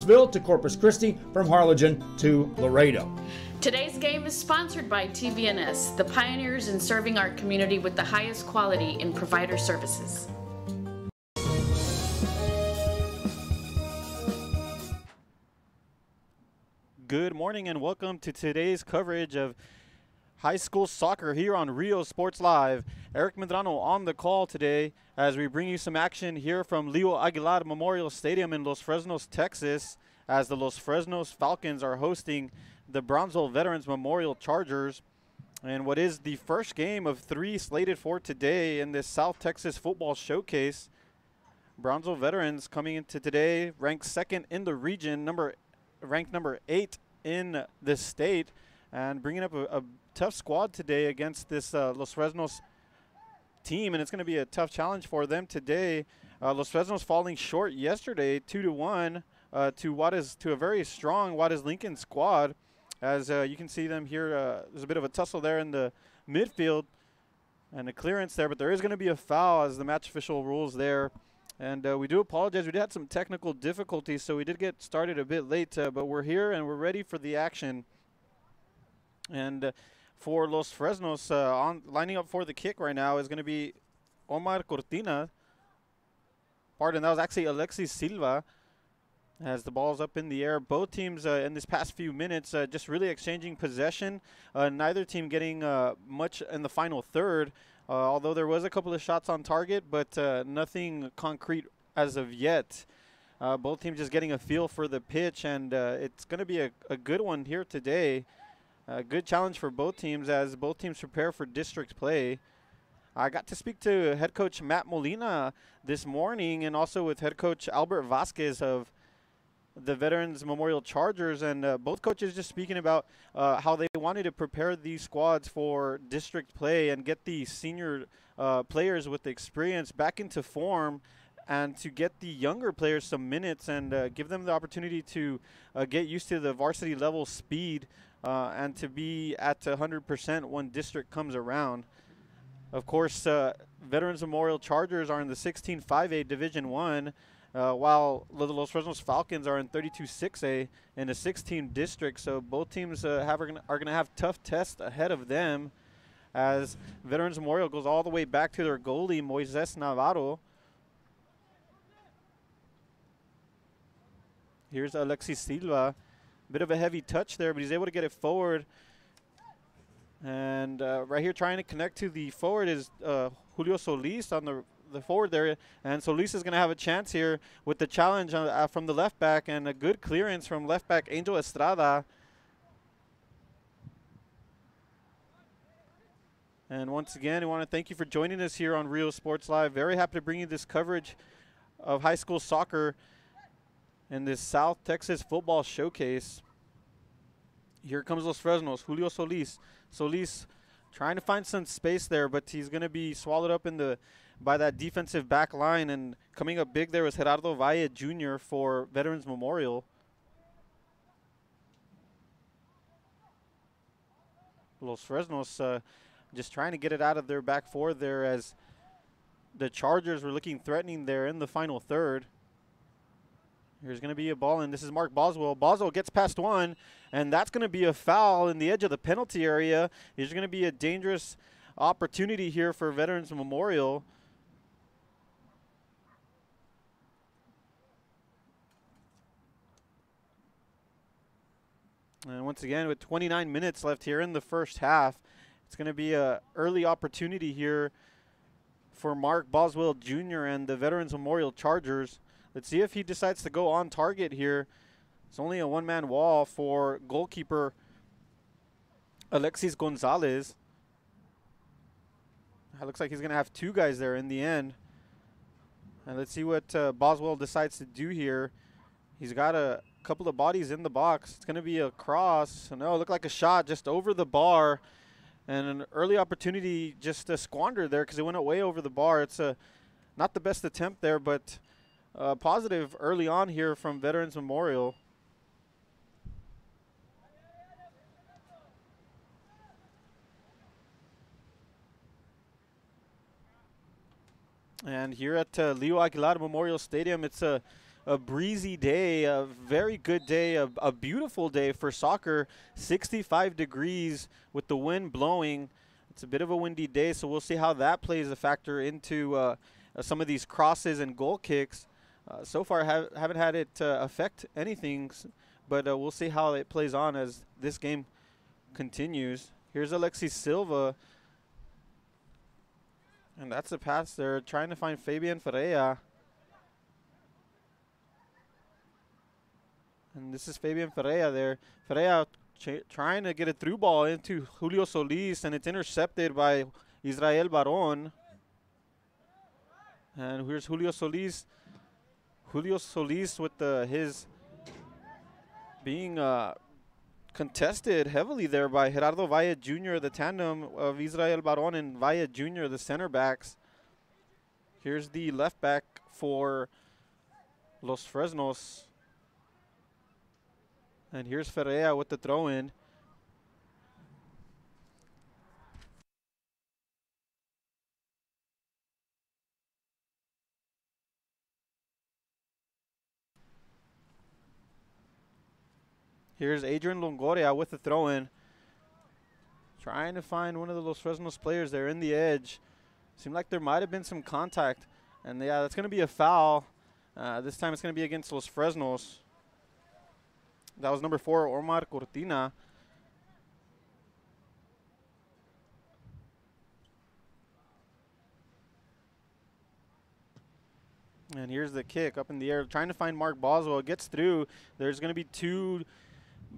Brownsville to Corpus Christi, from Harlingen to Laredo. Today's game is sponsored by TVNS, the pioneers in serving our community with the highest quality in provider services. Good morning and welcome to today's coverage of high school soccer here on Rio Sports Live. Eric Medrano on the call today as we bring you some action here from Leo Aguilar Memorial Stadium in Los Fresnos, Texas, as the Los Fresnos Falcons are hosting the Brownsville Veterans Memorial Chargers. And what is the first game of 3 slated for today in this South Texas football showcase. Brownsville Veterans coming into today ranked 2nd in the region, ranked number 8 in the state, and bringing up a tough squad today against this Los Fresnos team, and it's going to be a tough challenge for them today. Los Fresnos falling short yesterday 2-1 to a very strong Juarez Lincoln squad. As you can see them here, there's a bit of a tussle there in the midfield and a clearance there, but there is going to be a foul as the match official rules there. And we do apologize. We did have some technical difficulties, so we did get started a bit late, but we're here and we're ready for the action. And for Los Fresnos, lining up for the kick right now is going to be Omar Cortina. Pardon, that was actually Alexis Silva. As the ball's up in the air, both teams in this past few minutes just really exchanging possession. Neither team getting much in the final third, although there was a couple of shots on target, but nothing concrete as of yet. Both teams just getting a feel for the pitch, and it's going to be a good one here today. A good challenge for both teams as both teams prepare for district play. I got to speak to head coach Matt Molina this morning, and also with head coach Albert Vasquez of the Veterans Memorial Chargers, and both coaches just speaking about how they wanted to prepare these squads for district play and get the senior players with the experience back into form, and to get the younger players some minutes and give them the opportunity to get used to the varsity level speed and to be at 100% when district comes around. Of course, Veterans Memorial Chargers are in the 16-5A Division I, while the Los Fresnos Falcons are in 32-6A in a 16 district. So both teams are going to have tough tests ahead of them, as Veterans Memorial goes all the way back to their goalie, Moises Navarro. Here's Alexis Silva. Bit of a heavy touch there, but he's able to get it forward. And right here trying to connect to the forward is Julio Solis on the forward there. And Solis is going to have a chance here with the challenge from the left back, and a good clearance from left back Angel Estrada. And once again, I want to thank you for joining us here on Rio Sports Live. Very happy to bring you this coverage of high school soccer in this South Texas football showcase. Here comes Los Fresnos, Julio Solis. Solis trying to find some space there, but he's going to be swallowed up by that defensive back line. And coming up big there was Gerardo Valle Jr. for Veterans Memorial. Los Fresnos just trying to get it out of their back four there, as the Chargers were looking threatening there in the final third. Here's going to be a ball, and this is Mark Boswell. Boswell gets past one, and that's going to be a foul in the edge of the penalty area. There's going to be a dangerous opportunity here for Veterans Memorial. And once again, with 29 minutes left here in the first half, it's going to be an early opportunity here for Mark Boswell Jr. and the Veterans Memorial Chargers. Let's see if he decides to go on target here. It's only a one-man wall for goalkeeper Alexis Gonzalez. It looks like he's going to have two guys there in the end. And let's see what Boswell decides to do here. He's got a couple of bodies in the box. It's going to be a cross. No, it looked like a shot just over the bar. And an early opportunity just squandered there because it went way over the bar. It's not the best attempt there, but positive early on here from Veterans Memorial. And here at Leo Aguilar Memorial Stadium, it's a a breezy day, a very good day, a beautiful day for soccer. 65 degrees with the wind blowing. It's a bit of a windy day, so we'll see how that plays a factor into some of these crosses and goal kicks. So far, haven't had it affect anything, but we'll see how it plays on as this game continues. Here's Alexis Silva. And that's a pass there, trying to find Fabian Ferreira. And this is Fabian Ferreira there. Ferreira trying to get a through ball into Julio Solis, and it's intercepted by Israel Baron. And here's Julio Solis. Julio Solis with his being contested heavily there by Gerardo Valle Jr., the tandem of Israel Baron and Valle Jr., the center backs. Here's the left back for Los Fresnos. And here's Ferreira with the throw-in. Here's Adrian Longoria with the throw-in. Trying to find one of the Los Fresnos players there in the edge. Seemed like there might have been some contact. And yeah, that's going to be a foul. This time it's going to be against Los Fresnos. That was number 4, Omar Cortina. And here's the kick up in the air. Trying to find Mark Boswell. Gets through. There's going to be 2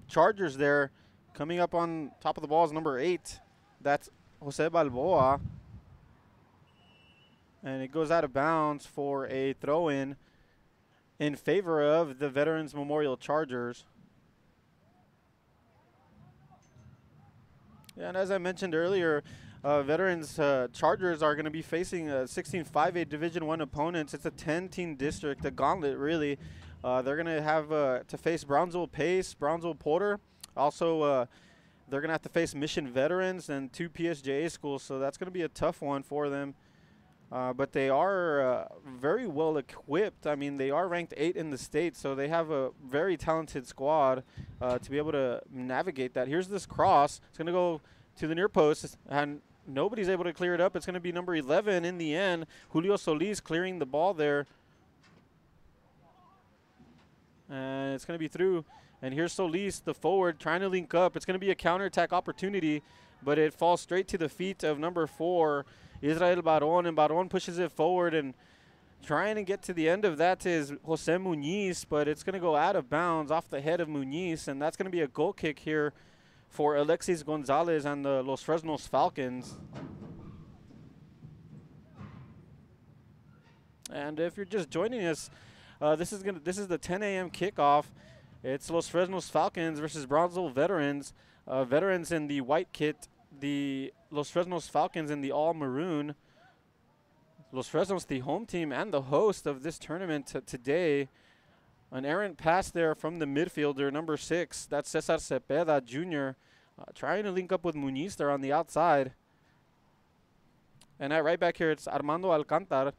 Chargers there. Coming up on top of the ball is number 8. That's Jose Balboa. And it goes out of bounds for a throw-in in favor of the Veterans Memorial Chargers. And as I mentioned earlier, Veterans Chargers are going to be facing 16 5A Division I opponents. It's a 10-team district, a gauntlet really. They're going to have to face Brownsville Pace, Brownsville Porter. Also, they're going to have to face Mission Veterans and 2 PSJA schools, so that's going to be a tough one for them. But they are very well equipped. I mean, they are ranked 8 in the state, so they have a very talented squad to be able to navigate that. Here's this cross. It's going to go to the near post, and nobody's able to clear it up. It's going to be number 11 in the end. Julio Solis clearing the ball there. And it's going to be through. And here's Solis, the forward, trying to link up. It's going to be a counterattack opportunity, but it falls straight to the feet of number 4, Israel Baron, and Baron pushes it forward, and trying to get to the end of that is Jose Muniz, but it's going to go out of bounds off the head of Muniz, and that's going to be a goal kick here for Alexis Gonzalez and the Los Fresnos Falcons. And if you're just joining us, this is the 10 a.m. kickoff. It's Los Fresnos Falcons versus Brownsville Veterans. Veterans in the white kit, the Los Fresnos Falcons in the all maroon. Los Fresnos, the home team and the host of this tournament today. An errant pass there from the midfielder, number 6. That's Cesar Cepeda Jr. Trying to link up with Muniz there on the outside. And at right back here, it's Armando Alcantar.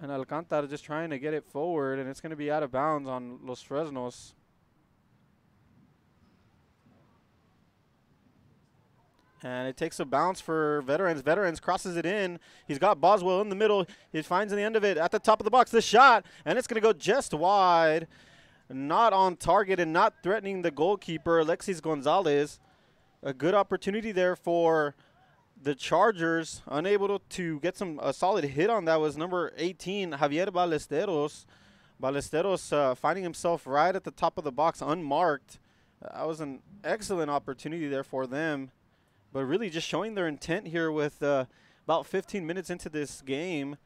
And Alcantar just trying to get it forward, and it's going to be out of bounds on Los Fresnos. And it takes a bounce for Veterans. Veterans crosses it in. He's got Boswell in the middle. He finds the end of it at the top of the box. The shot, and it's going to go just wide. Not on target and not threatening the goalkeeper, Alexis Gonzalez. A good opportunity there for the Chargers. Unable to get a solid hit on that was number 18, Javier Ballesteros. Ballesteros finding himself right at the top of the box unmarked. That was an excellent opportunity there for them. But really just showing their intent here with about 15 minutes into this game.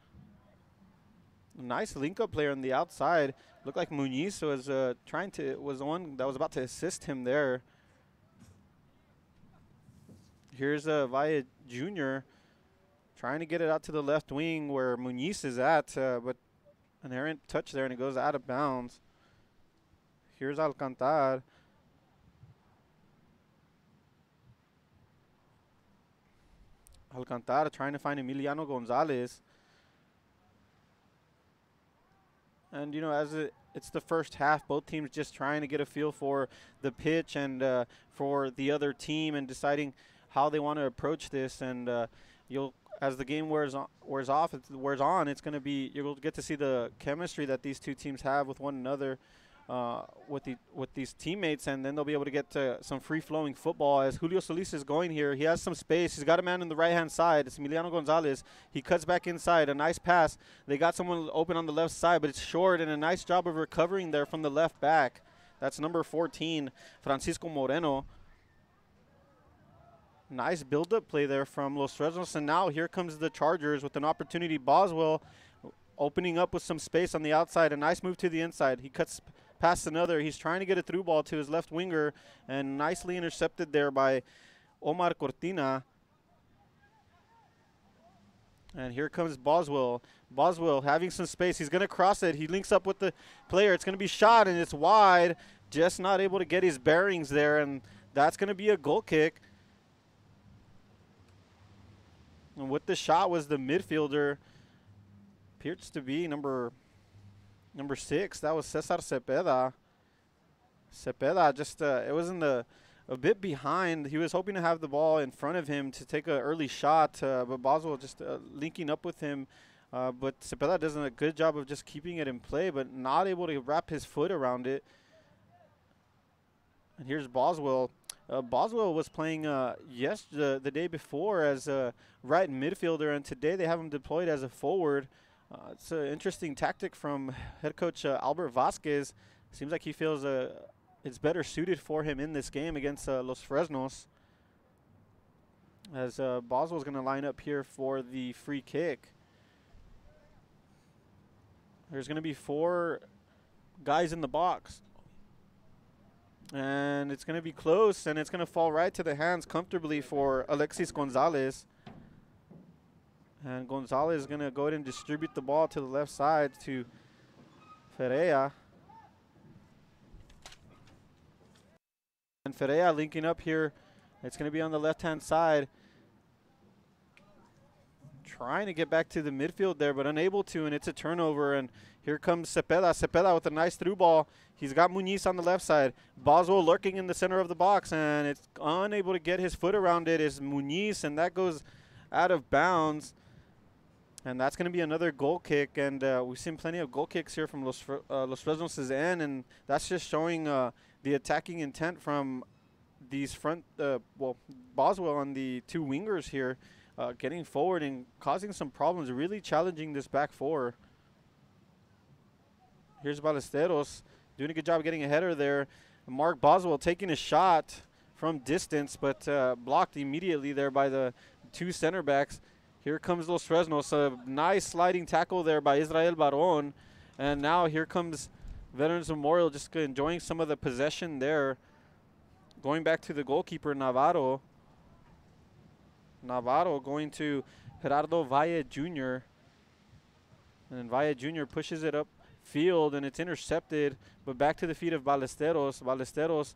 Nice link-up player on the outside. Looked like Muniz was was the one that was about to assist him there. Here's Valle Jr. trying to get it out to the left wing where Muniz is at, but an errant touch there and it goes out of bounds. Here's Alcantar. Alcantar trying to find Emiliano Gonzalez. And, you know, it's the first half, both teams just trying to get a feel for the pitch and for the other team and deciding how they want to approach this. And as the game wears on, it's going to be, you'll get to see the chemistry that these two teams have with one another, with these teammates, and then they'll be able to get to some free-flowing football. As Julio Solis is going here, he has some space. He's got a man on the right-hand side. It's Emiliano Gonzalez. He cuts back inside. A nice pass. They got someone open on the left side, but it's short, and a nice job of recovering there from the left back. That's number 14, Francisco Moreno. Nice build-up play there from Los Fresnos, and now here comes the Chargers with an opportunity. Boswell opening up with some space on the outside. A nice move to the inside. He cuts past another. He's trying to get a through ball to his left winger, and nicely intercepted there by Omar Cortina. And here comes Boswell. Boswell having some space. He's going to cross it. He links up with the player. It's going to be shot, and it's wide. Just not able to get his bearings there, and that's going to be a goal kick. And with the shot was the midfielder. Appears to be number 6. That was Cesar Cepeda. Cepeda just it was a bit behind. He was hoping to have the ball in front of him to take an early shot, but Boswell just linking up with him. But Cepeda does a good job of just keeping it in play, but not able to wrap his foot around it. And here's Boswell. Boswell was playing the day before as a right midfielder, and today they have him deployed as a forward. It's an interesting tactic from head coach Albert Vasquez. Seems like he feels it's better suited for him in this game against Los Fresnos. As Boswell's going to line up here for the free kick. There's going to be 4 guys in the box. And it's going to be close, and it's going to fall right to the hands comfortably for Alexis Gonzalez. And Gonzalez is going to go ahead and distribute the ball to the left side to Ferreira. And Ferreira linking up here. It's going to be on the left-hand side. Trying to get back to the midfield there, but unable to, and it's a turnover. And here comes Cepeda. Cepeda with a nice through ball. He's got Muniz on the left side. Boswell lurking in the center of the box, and it's unable to get his foot around it is Muniz, and that goes out of bounds. And that's going to be another goal kick, and we've seen plenty of goal kicks here from Los Fresnos' end, and that's just showing the attacking intent from these Boswell and the 2 wingers here, getting forward and causing some problems, really challenging this back 4. Here's Ballesteros doing a good job of getting a header there. Mark Boswell taking a shot from distance, but blocked immediately there by the 2 center backs. Here comes Los Fresnos. A nice sliding tackle there by Israel Baron. And now here comes Veterans Memorial, just enjoying some of the possession there. Going back to the goalkeeper, Navarro. Navarro going to Gerardo Valle Jr. And Valle Jr. pushes it up field, and it's intercepted, but back to the feet of Ballesteros. Ballesteros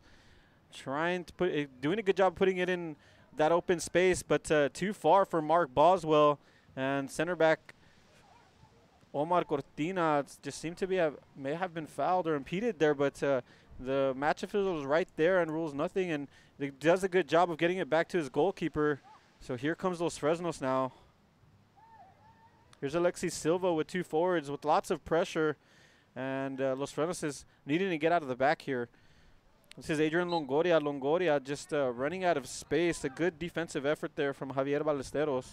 trying to doing a good job putting it in that open space, but too far for Mark Boswell. And center back Omar Cortina just seemed to may have been fouled or impeded there, but the match official was right there and rules nothing, and he does a good job of getting it back to his goalkeeper. So here comes Los Fresnos now. Here's Alexis Silva with 2 forwards with lots of pressure, and Los Fresnos is needing to get out of the back here. This is Adrian Longoria. Longoria just running out of space. A good defensive effort there from Javier Ballesteros.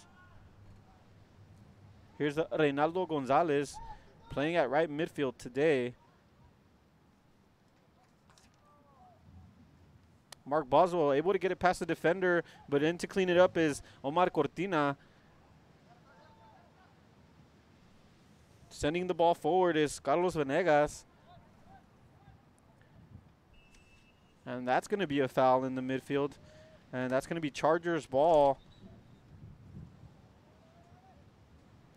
Here's Reynaldo Gonzalez playing at right midfield today. Mark Boswell able to get it past the defender, but in to clean it up is Omar Cortina. Sending the ball forward is Carlos Venegas. And that's going to be a foul in the midfield. And that's going to be Chargers ball.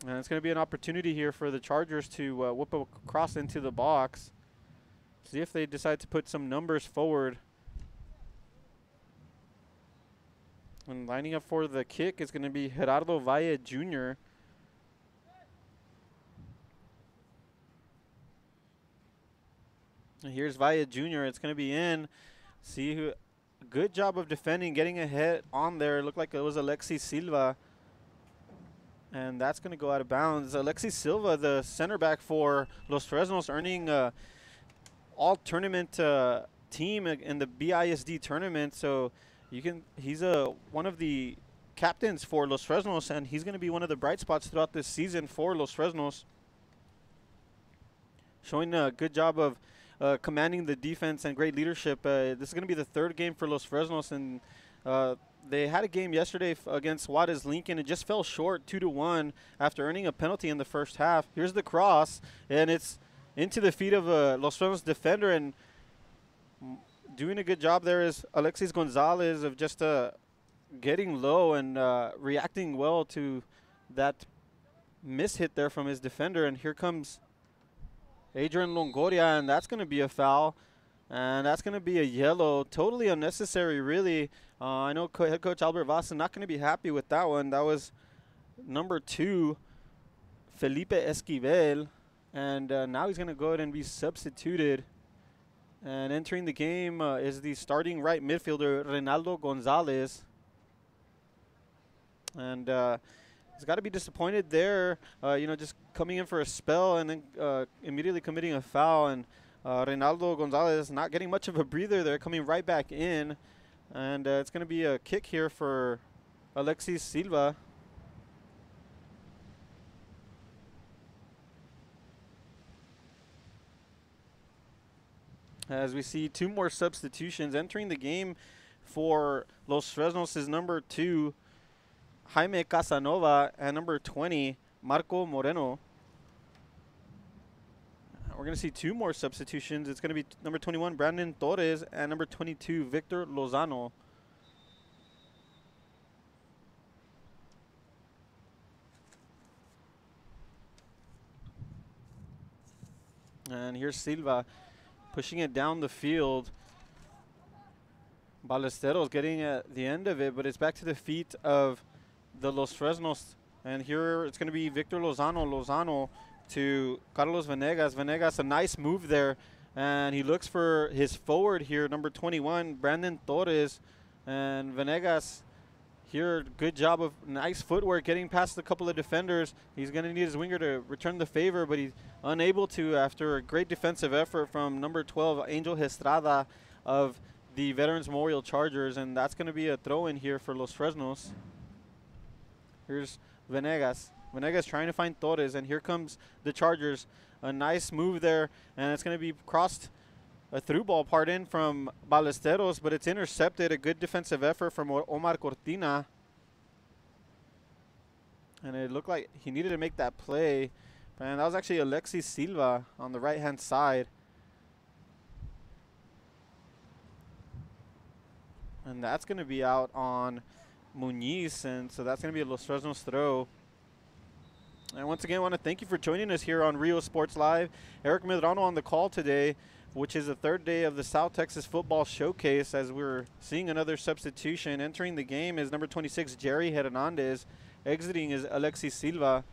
And it's going to be an opportunity here for the Chargers to whip across into the box. See if they decide to put some numbers forward. And lining up for the kick is going to be Gerardo Valle Jr. And here's Valle Jr. It's going to be in. See who. Good job of defending, getting ahead on there. It looked like it was Alexis Silva. And that's going to go out of bounds. Alexis Silva, the center back for Los Fresnos, earning all tournament team in the BISD tournament. So he's one of the captains for Los Fresnos, and he's going to be one of the bright spots throughout this season for Los Fresnos. Showing a good job of commanding the defense and great leadership. This is going to be the third game for Los Fresnos, and they had a game yesterday against Juarez Lincoln and just fell short 2-1 after earning a penalty in the first half. Here's the cross, and it's into the feet of a Los Fresnos defender, and doing a good job there is Alexis Gonzalez of just getting low and reacting well to that miss hit there from his defender. And here comes Adrian Longoria, and that's going to be a foul. And that's going to be a yellow. Totally unnecessary, really. I know head coach Albert Vasa not going to be happy with that one. That was number 2, Felipe Esquivel. And now he's going to go ahead and be substituted. And entering the game is the starting right midfielder, Reynaldo Gonzalez. And he's got to be disappointed there, just coming in for a spell and then immediately committing a foul. And Reynaldo Gonzalez not getting much of a breather there, coming right back in. And it's going to be a kick here for Alexis Silva. As we see 2 more substitutions entering the game for Los Fresnos is number 2, Jaime Casanova, and number 20, Marco Moreno. We're going to see 2 more substitutions. It's going to be number 21, Brandon Torres, and number 22, Victor Lozano. And here's Silva pushing it down the field. Ballesteros getting at the end of it, but it's back to the feet of the Los Fresnos. And here it's going to be Victor Lozano. Lozano to Carlos Venegas. Venegas, a nice move there. And he looks for his forward here, number 21, Brandon Torres. And Venegas here, good job of nice footwork, getting past a couple of defenders. He's going to need his winger to return the favor, but he's unable to after a great defensive effort from number 12, Angel Estrada of the Veterans Memorial Chargers. And that's going to be a throw-in here for Los Fresnos. Here's Venegas. Venegas trying to find Torres, and here comes the Chargers. A nice move there, and it's going to be crossed, a through ball part in from Ballesteros, but it's intercepted. A good defensive effort from Omar Cortina. And it looked like he needed to make that play. And that was actually Alexis Silva on the right-hand side. And that's going to be out on Muniz, and so that's going to be a Los Fresnos throw. And once again, I want to thank you for joining us here on Rio Sports Live. Eric Medrano on the call today, which is the 3rd day of the South Texas Football Showcase, as we're seeing another substitution. Entering the game is number 26, Jerry Hernandez. Exiting is Alexis Silva.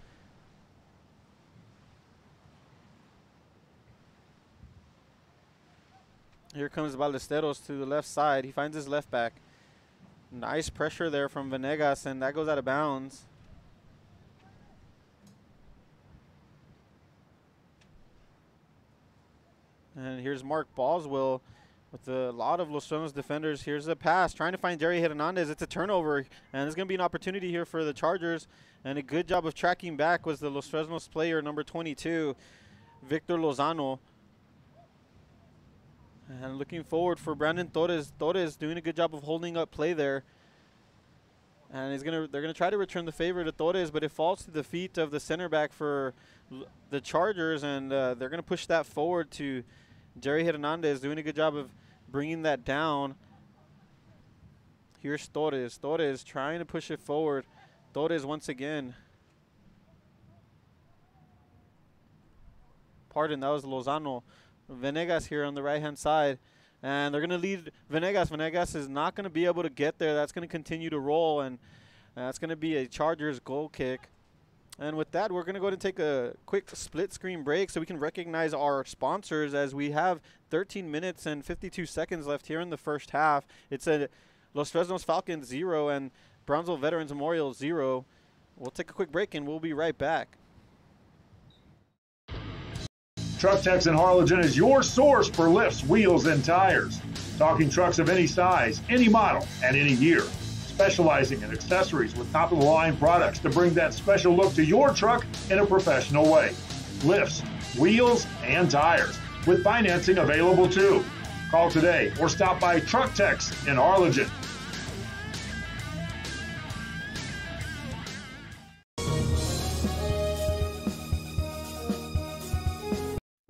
Here comes Ballesteros to the left side. He finds his left back. Nice pressure there from Venegas, and that goes out of bounds. And here's Mark Boswell with a lot of Los Fresnos defenders. Here's a pass, trying to find Jerry Hernandez. It's a turnover, and there's going to be an opportunity here for the Chargers. And a good job of tracking back was the Los Fresnos player, number 22, Victor Lozano. And looking forward for Brandon Torres. Torres doing a good job of holding up play there. And they're gonna try to return the favor to Torres, but it falls to the feet of the center back for the Chargers, and they're gonna push that forward to Jerry Hernandez, doing a good job of bringing that down. Here's Torres. Torres trying to push it forward. Torres once again. Pardon, that was Lozano. Venegas here on the right-hand side. And they're going to lead Venegas. Venegas is not going to be able to get there. That's going to continue to roll, and that's going to be a Chargers goal kick. And with that, we're going to go ahead and take a quick split screen break so we can recognize our sponsors, as we have 13 minutes and 52 seconds left here in the first half. It's a Los Fresnos Falcons 0 and Brownsville Veterans Memorial 0. We'll take a quick break and we'll be right back. Truck Techs in Harlingen is your source for lifts, wheels, and tires. Talking trucks of any size, any model, and any year. Specializing in accessories with top-of-the-line products to bring that special look to your truck in a professional way. Lifts, wheels, and tires, with financing available too. Call today or stop by Truck Techs in Harlingen.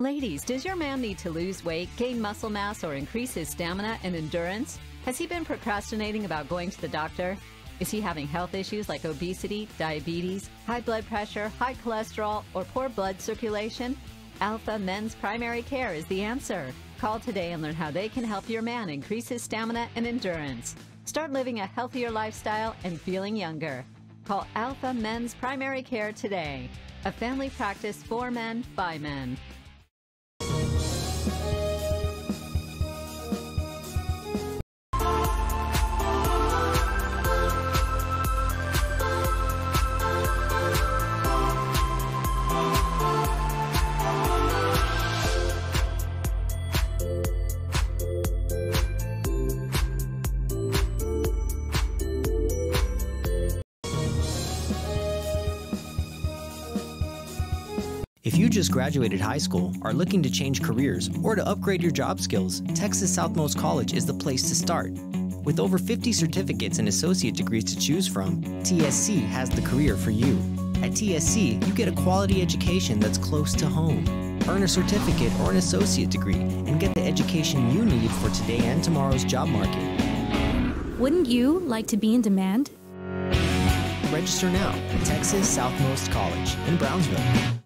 Ladies, does your man need to lose weight, gain muscle mass, or increase his stamina and endurance? Has he been procrastinating about going to the doctor? Is he having health issues like obesity, diabetes, high blood pressure, high cholesterol, or poor blood circulation? Alpha Men's Primary Care is the answer. Call today and learn how they can help your man increase his stamina and endurance. Start living a healthier lifestyle and feeling younger. Call Alpha Men's Primary Care today. A family practice for men, by men. If you just graduated high school, are looking to change careers, or to upgrade your job skills, Texas Southmost College is the place to start. With over 50 certificates and associate degrees to choose from, TSC has the career for you. At TSC, you get a quality education that's close to home. Earn a certificate or an associate degree and get the education you need for today and tomorrow's job market. Wouldn't you like to be in demand? Register now at Texas Southmost College in Brownsville.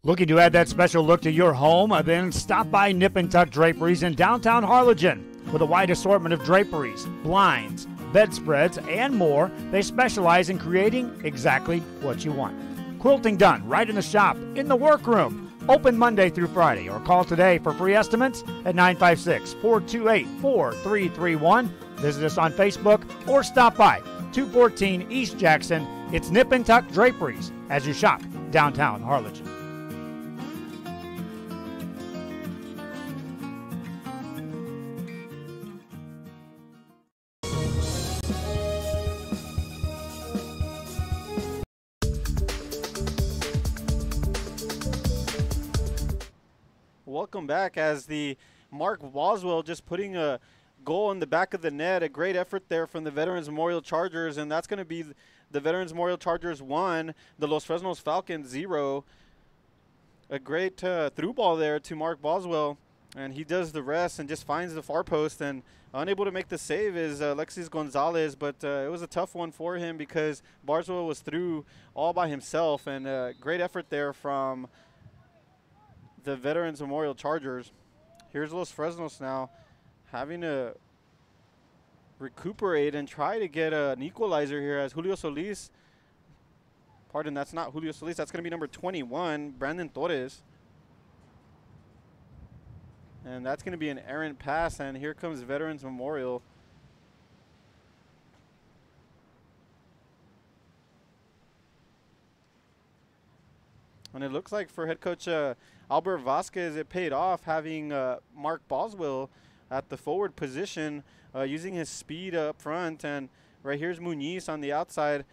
Looking to add that special look to your home? Then stop by Nip and Tuck Draperies in downtown Harlingen. With a wide assortment of draperies, blinds, bedspreads, and more, they specialize in creating exactly what you want. Quilting done right in the shop, in the workroom. Open Monday through Friday, or call today for free estimates at 956-428-4331. Visit us on Facebook or stop by 214 East Jackson. It's Nip and Tuck Draperies as you shop downtown Harlingen. Welcome back, as the Mark Boswell just putting a goal in the back of the net. A great effort there from the Veterans Memorial Chargers, and that's going to be the Veterans Memorial Chargers 1, the Los Fresnos Falcons 0. A great through ball there to Mark Boswell, and he does the rest and just finds the far post, and unable to make the save is Alexis Gonzalez, but it was a tough one for him because Boswell was through all by himself, and great effort there from the Veterans Memorial Chargers. Here's Los Fresnos now having to recuperate and try to get an equalizer here, as Julio Solis, pardon, that's not Julio Solis, that's going to be number 21, Brandon Torres. And that's going to be an errant pass, and here comes Veterans Memorial. And it looks like for head coach Albert Vasquez, it paid off having Mark Boswell at the forward position, using his speed up front. And right here's Muniz on the outside,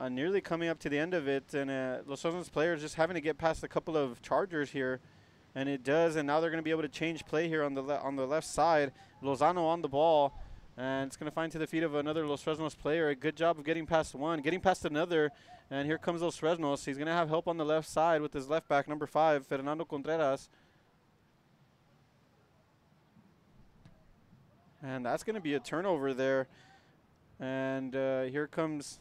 nearly coming up to the end of it. And Los Fresnos players just having to get past a couple of Chargers here. And it does, and now they're going to be able to change play here on the left side. Lozano on the ball, and it's going to find to the feet of another Los Fresnos player. A good job of getting past one, getting past another, and here comes Los Fresnos. He's going to have help on the left side with his left back, number 5, Fernando Contreras. And that's going to be a turnover there. And here comes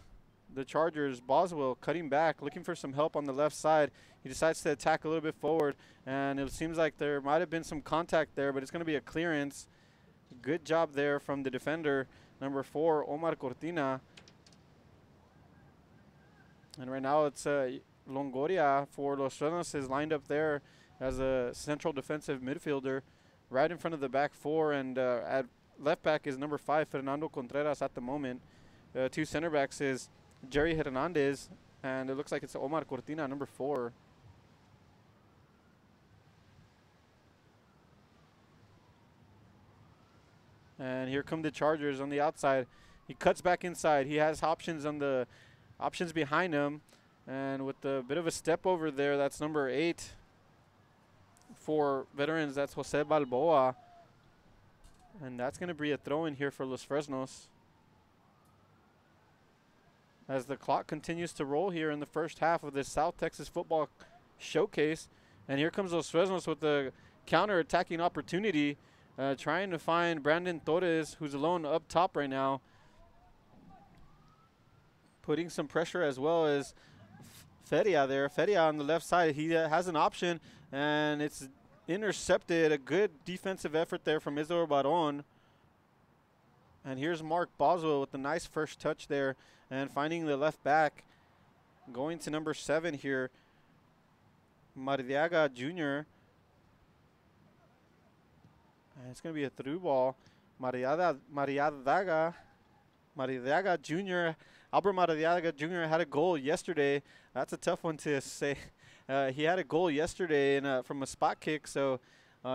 the Chargers. Boswell cutting back, looking for some help on the left side. He decides to attack a little bit forward, and it seems like there might have been some contact there, but it's going to be a clearance. Good job there from the defender number 4, Omar Cortina. And right now it's Longoria for Los Fresnos is lined up there as a central defensive midfielder right in front of the back 4. And at left back is number 5, Fernando Contreras at the moment. 2 center backs is Jerry Hernandez, and it looks like it's Omar Cortina, number 4. And here come the Chargers on the outside. He cuts back inside. He has options on the options behind him. And with a bit of a step over there, that's number 8 for veterans. That's Jose Balboa. And that's going to be a throw in here for Los Fresnos. As the clock continues to roll here in the first half of this South Texas football showcase. And here comes Los Fresnos with the counter-attacking opportunity. Trying to find Brandon Torres, who's alone up top right now. Putting some pressure as well as Feria there. Feria on the left side. He has an option, and it's intercepted. A good defensive effort there from Isidore Baron. And here's Mark Boswell with a nice first touch there. And finding the left back. Going to number 7 here. Mardiaga Jr. And it's going to be a through ball. Mariadaga Jr. Albert Mariadaga Jr. had a goal yesterday. That's a tough one to say. He had a goal yesterday from a spot kick. So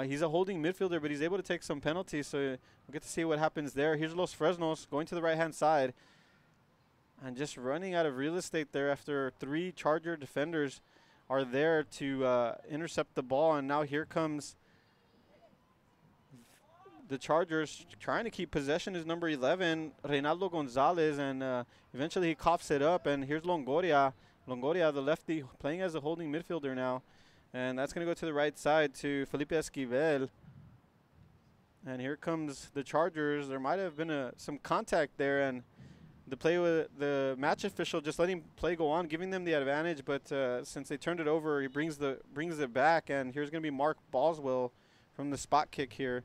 he's a holding midfielder, but he's able to take some penalties. So we'll get to see what happens there. Here's Los Fresnos going to the right-hand side. And just running out of real estate there after 3 Charger defenders are there to intercept the ball. And now here comes the Chargers trying to keep possession is number 11, Reynaldo Gonzalez, and eventually he coughs it up. And here's Longoria. Longoria, the lefty, playing as a holding midfielder now. And that's going to go to the right side to Felipe Esquivel. And here comes the Chargers. There might have been some contact there, and the match official just letting play go on, giving them the advantage. But since they turned it over, he brings it back. And here's going to be Mark Boswell from the spot kick here.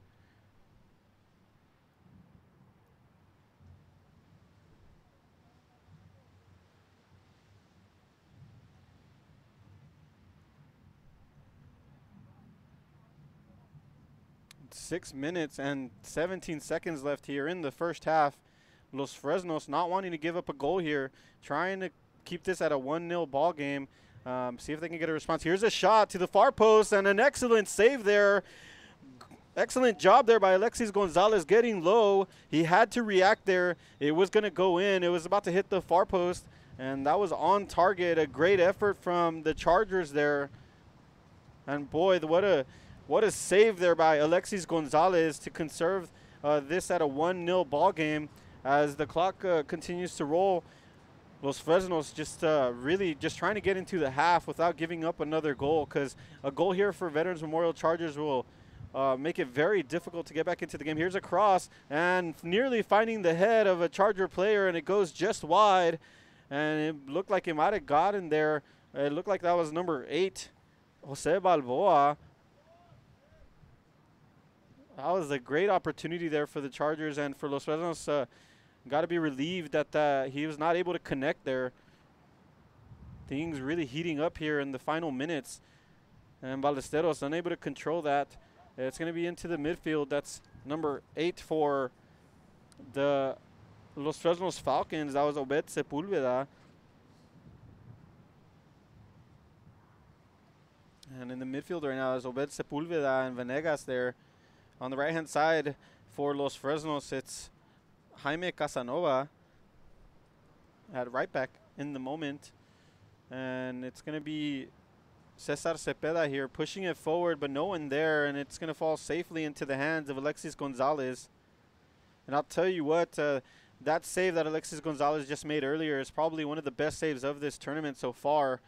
Six minutes and 17 seconds left here in the first half. Los Fresnos not wanting to give up a goal here, trying to keep this at a 1-0 ball game. See if they can get a response. Here's a shot to the far post and an excellent save there. Excellent job there by Alexis Gonzalez getting low. He had to react there. It was going to go in. It was about to hit the far post, and that was on target. A great effort from the Chargers there. And boy, what a save there by Alexis Gonzalez to conserve this at a 1-0 ball game. As the clock continues to roll, Los Fresnos just really just trying to get into the half without giving up another goal, because a goal here for Veterans Memorial Chargers will make it very difficult to get back into the game. Here's a cross, and nearly finding the head of a Charger player, and it goes just wide. And it looked like it might have gotten there. It looked like that was number 8, Jose Balboa. That was a great opportunity there for the Chargers, and for Los Fresnos. Got to be relieved that he was not able to connect there. Things really heating up here in the final minutes. And Ballesteros unable to control that. It's going to be into the midfield. That's number 8 for the Los Fresnos Falcons. That was Obed Sepulveda. And in the midfield right now is Obed Sepulveda and Venegas there. On the right-hand side for Los Fresnos, it's Jaime Casanova at right back in the moment. And it's going to be Cesar Cepeda here pushing it forward, but no one there. And it's going to fall safely into the hands of Alexis Gonzalez. And I'll tell you what, that save that Alexis Gonzalez just made earlier is probably one of the best saves of this tournament so far.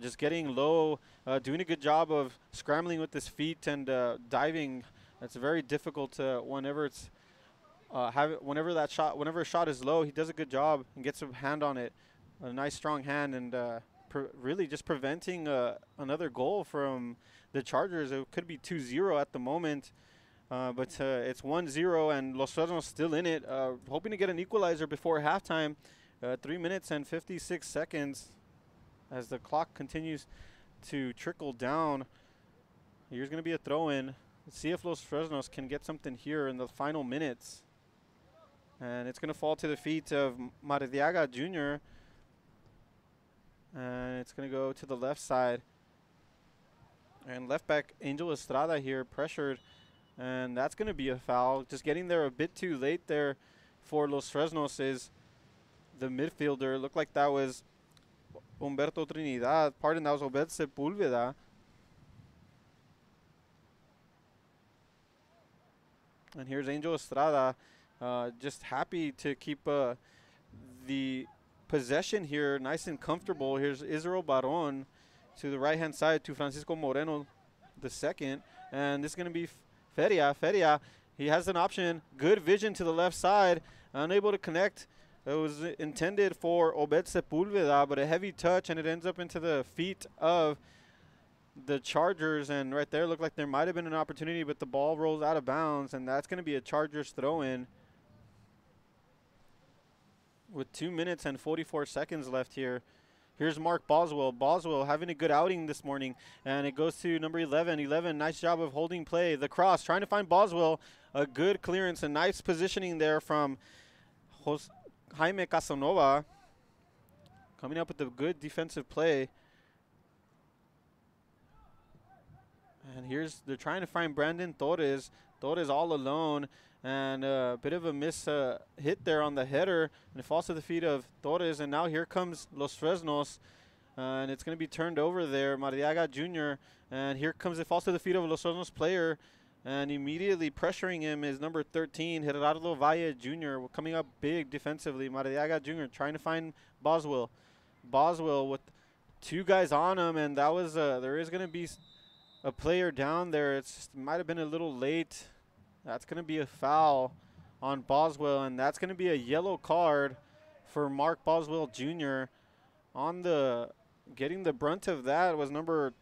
Just getting low, doing a good job of scrambling with his feet and diving. It's very difficult whenever it's whenever a shot is low. He does a good job and gets a hand on it, a nice strong hand, and really just preventing another goal from the Chargers. It could be 2-0 at the moment. But it's 1-0, and Los Fresnos still in it, hoping to get an equalizer before halftime. 3 minutes and 56 seconds as the clock continues to trickle down. Here's going to be a throw-in. Let's see if Los Fresnos can get something here in the final minutes. And it's going to fall to the feet of Maradiaga Jr. And it's going to go to the left side. And left back Angel Estrada here pressured. And that's going to be a foul. Just getting there a bit too late there for Los Fresnos is the midfielder. Looked like that was Humberto Trinidad. Pardon, that was Obed Sepulveda. And here's Angel Estrada, just happy to keep the possession here nice and comfortable. Here's Israel Baron to the right-hand side to Francisco Moreno the second. And this is going to be Feria. Feria, he has an option. Good vision to the left side. Unable to connect. It was intended for Obed Sepulveda, but a heavy touch, and it ends up into the feet of the Chargers. And right there looked like there might have been an opportunity, but the ball rolls out of bounds, and that's going to be a Chargers throw-in with 2 minutes and 44 seconds left here. Here's Mark Boswell. Boswell having a good outing this morning, and it goes to number 11. 11, nice job of holding play. The cross, trying to find Boswell. A good clearance, a nice positioning there from Jaime Casanova, coming up with a good defensive play. And they're trying to find Brandon Torres. Torres all alone, and a bit of a miss hit there on the header, and it falls to the feet of Torres. And now here comes Los Fresnos, and it's going to be turned over there, Maradiaga Jr. And here comes it, falls to the feet of Los Fresnos player, and immediately pressuring him is number 13, Gerardo Valle Jr., coming up big defensively. Maradiaga Jr. trying to find Boswell. Boswell with two guys on him, and that was there is going to be a player down there. It might have been a little late. That's going to be a foul on Boswell, and that's going to be a yellow card for Mark Boswell Jr. Getting the brunt of that was number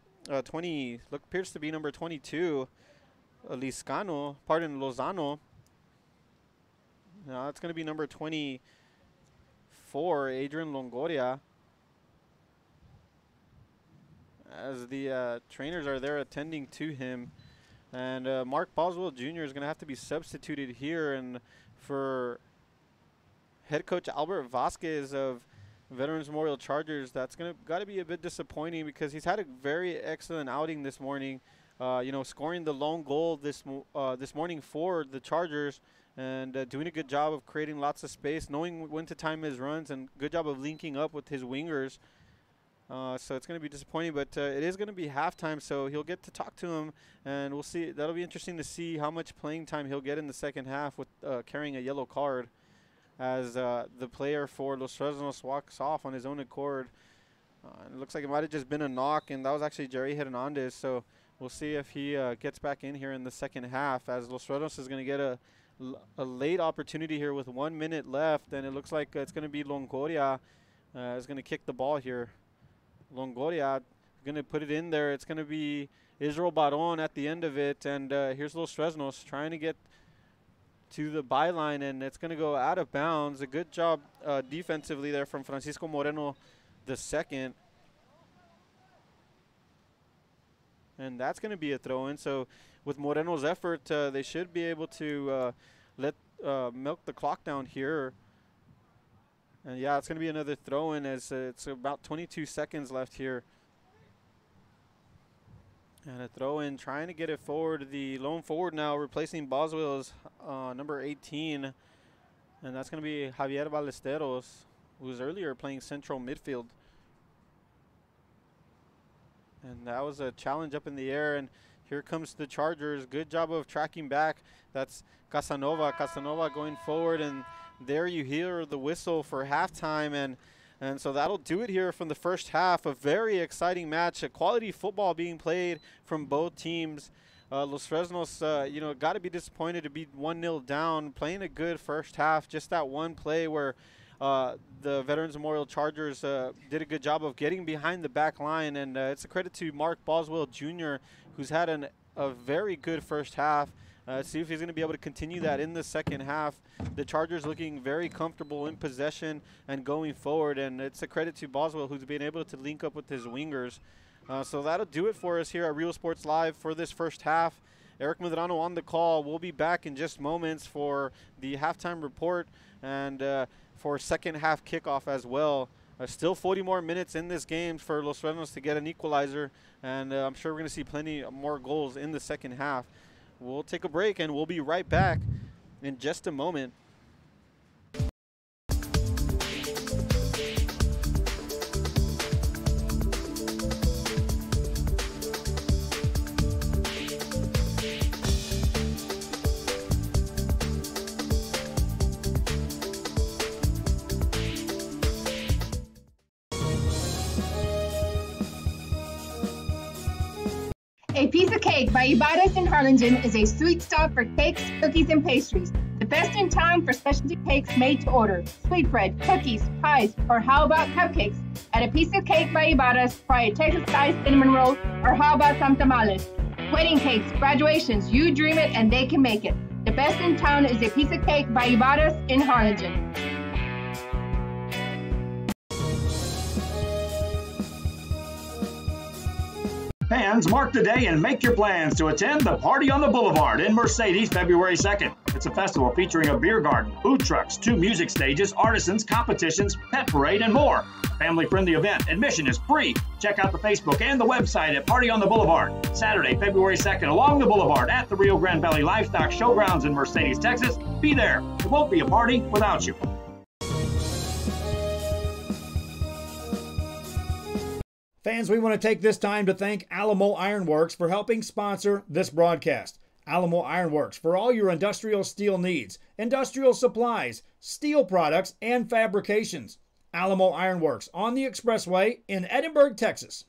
20, appears to be number 22, Lozano. Now it's going to be number 24, Adrian Longoria. As the trainers are there attending to him. And Mark Boswell Jr. is going to have to be substituted here. And for head coach Albert Vasquez of Veterans Memorial Chargers, that's got to be a bit disappointing, because he's had a very excellent outing this morning. Scoring the lone goal this morning for the Chargers, and doing a good job of creating lots of space, knowing when to time his runs, and good job of linking up with his wingers. So it's going to be disappointing, but it is going to be halftime, so he'll get to talk to him, and we'll see. That'll be interesting to see how much playing time he'll get in the second half with carrying a yellow card, as the player for Los Fresnos walks off on his own accord. It looks like it might have just been a knock, and that was actually Jerry Hernandez. So we'll see if he gets back in here in the second half, as Los Fresnos is going to get a late opportunity here with 1 minute left, and it looks like it's going to be Longoria is going to kick the ball here. Longoria going to put it in there. It's going to be Israel Baron at the end of it, and here's Los Fresnos trying to get to the byline, and it's going to go out of bounds. A good job defensively there from Francisco Moreno the second. And that's going to be a throw-in. So with Moreno's effort, they should be able to milk the clock down here. And yeah, it's going to be another throw-in, as it's about 22 seconds left here. And a throw-in, trying to get it forward. The lone forward now replacing Boswell is number 18. And that's going to be Javier Ballesteros, who was earlier playing central midfield. And that was a challenge up in the air. And here comes the Chargers. Good job of tracking back. That's Casanova. Casanova going forward, and there you hear the whistle for halftime, and so that'll do it here from the first half. A very exciting match, a quality football being played from both teams. Los Fresnos, got to be disappointed to be 1-0 down, playing a good first half. Just that one play where the Veterans Memorial Chargers did a good job of getting behind the back line, and it's a credit to Mark Boswell Jr., who's had a very good first half. See if he's going to be able to continue that in the second half. The Chargers looking very comfortable in possession and going forward, and it's a credit to Boswell, who's been able to link up with his wingers. So that'll do it for us here at Real Sports Live for this first half. Eric Medrano on the call. We'll be back in just moments for the halftime report and for second half kickoff as well. Still 40 more minutes in this game for Los Fresnos to get an equalizer, and I'm sure we're going to see plenty more goals in the second half. We'll take a break, and we'll be right back in just a moment. A Piece of Cake by Ibarra's in Harlingen is a sweet stop for cakes, cookies, and pastries. The best in town for specialty cakes made to order. Sweetbread, cookies, pies, or how about cupcakes? At A Piece of Cake by Ibarra's, try a Texas-style cinnamon roll, or how about some tamales? Wedding cakes, graduations, you dream it and they can make it. The best in town is A Piece of Cake by Ibarra's in Harlingen. Fans, mark the day and make your plans to attend the Party on the Boulevard in Mercedes February 2nd. It's a festival featuring a beer garden, food trucks, 2 music stages, artisans, competitions, pet parade, and more. Family-friendly event. Admission is free. Check out the Facebook and the website at Party on the Boulevard. Saturday, February 2nd, along the Boulevard at the Rio Grande Valley Livestock Showgrounds in Mercedes, Texas. Be there. It won't be a party without you. Fans, we want to take this time to thank Alamo Ironworks for helping sponsor this broadcast. Alamo Ironworks for all your industrial steel needs, industrial supplies, steel products, and fabrications. Alamo Ironworks on the Expressway in Edinburgh, Texas.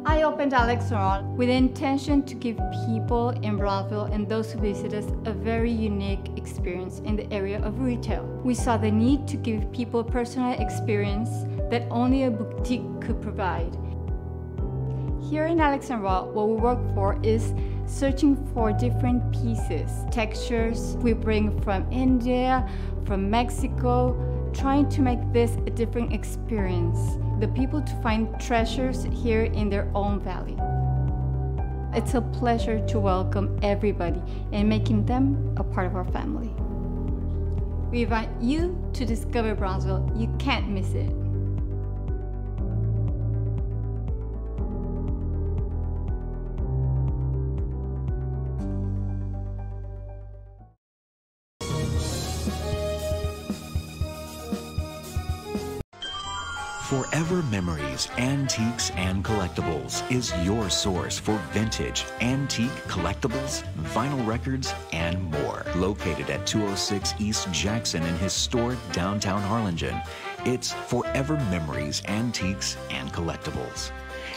I opened Alexandra with the intention to give people in Brownsville and those who visit us a very unique experience in the area of retail. We saw the need to give people a personal experience that only a boutique could provide. Here in Alexandra, what we work for is searching for different pieces, textures we bring from India, from Mexico, trying to make this a different experience. The people to find treasures here in their own valley. It's a pleasure to welcome everybody and making them a part of our family. We invite you to discover Brownsville. You can't miss it. Forever Memories, Antiques, and Collectibles is your source for vintage, antique collectibles, vinyl records, and more. Located at 206 East Jackson in historic downtown Harlingen, it's Forever Memories, Antiques, and Collectibles.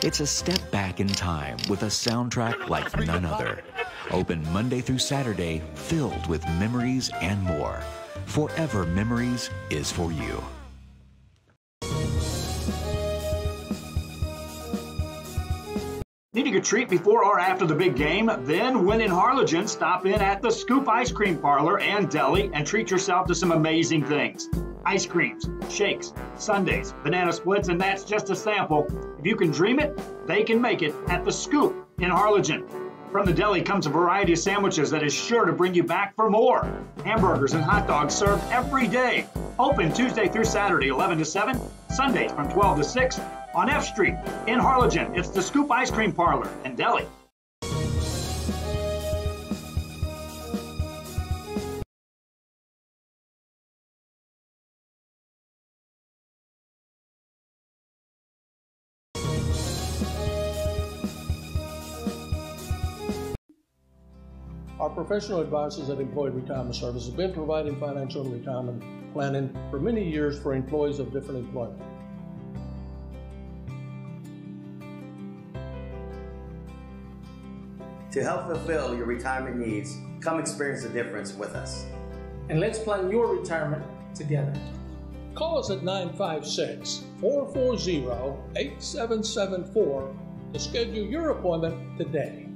It's a step back in time with a soundtrack like none other. Open Monday through Saturday, filled with memories and more. Forever Memories is for you. Needing a treat before or after the big game? Then, when in Harlingen, stop in at the Scoop Ice Cream Parlor and Deli and treat yourself to some amazing things. Ice creams, shakes, sundaes, banana splits, and that's just a sample. If you can dream it, they can make it at the Scoop in Harlingen. From the deli comes a variety of sandwiches that is sure to bring you back for more. Hamburgers and hot dogs served every day. Open Tuesday through Saturday, 11 to 7, Sundays from 12 to 6. On F Street in Harlingen, it's the Scoop Ice Cream Parlor and Deli. Our professional advisors at Employee Retirement Service have been providing financial and retirement planning for many years for employees of different employment. To help fulfill your retirement needs, come experience the difference with us. And let's plan your retirement together. Call us at 956-440-8774 to schedule your appointment today.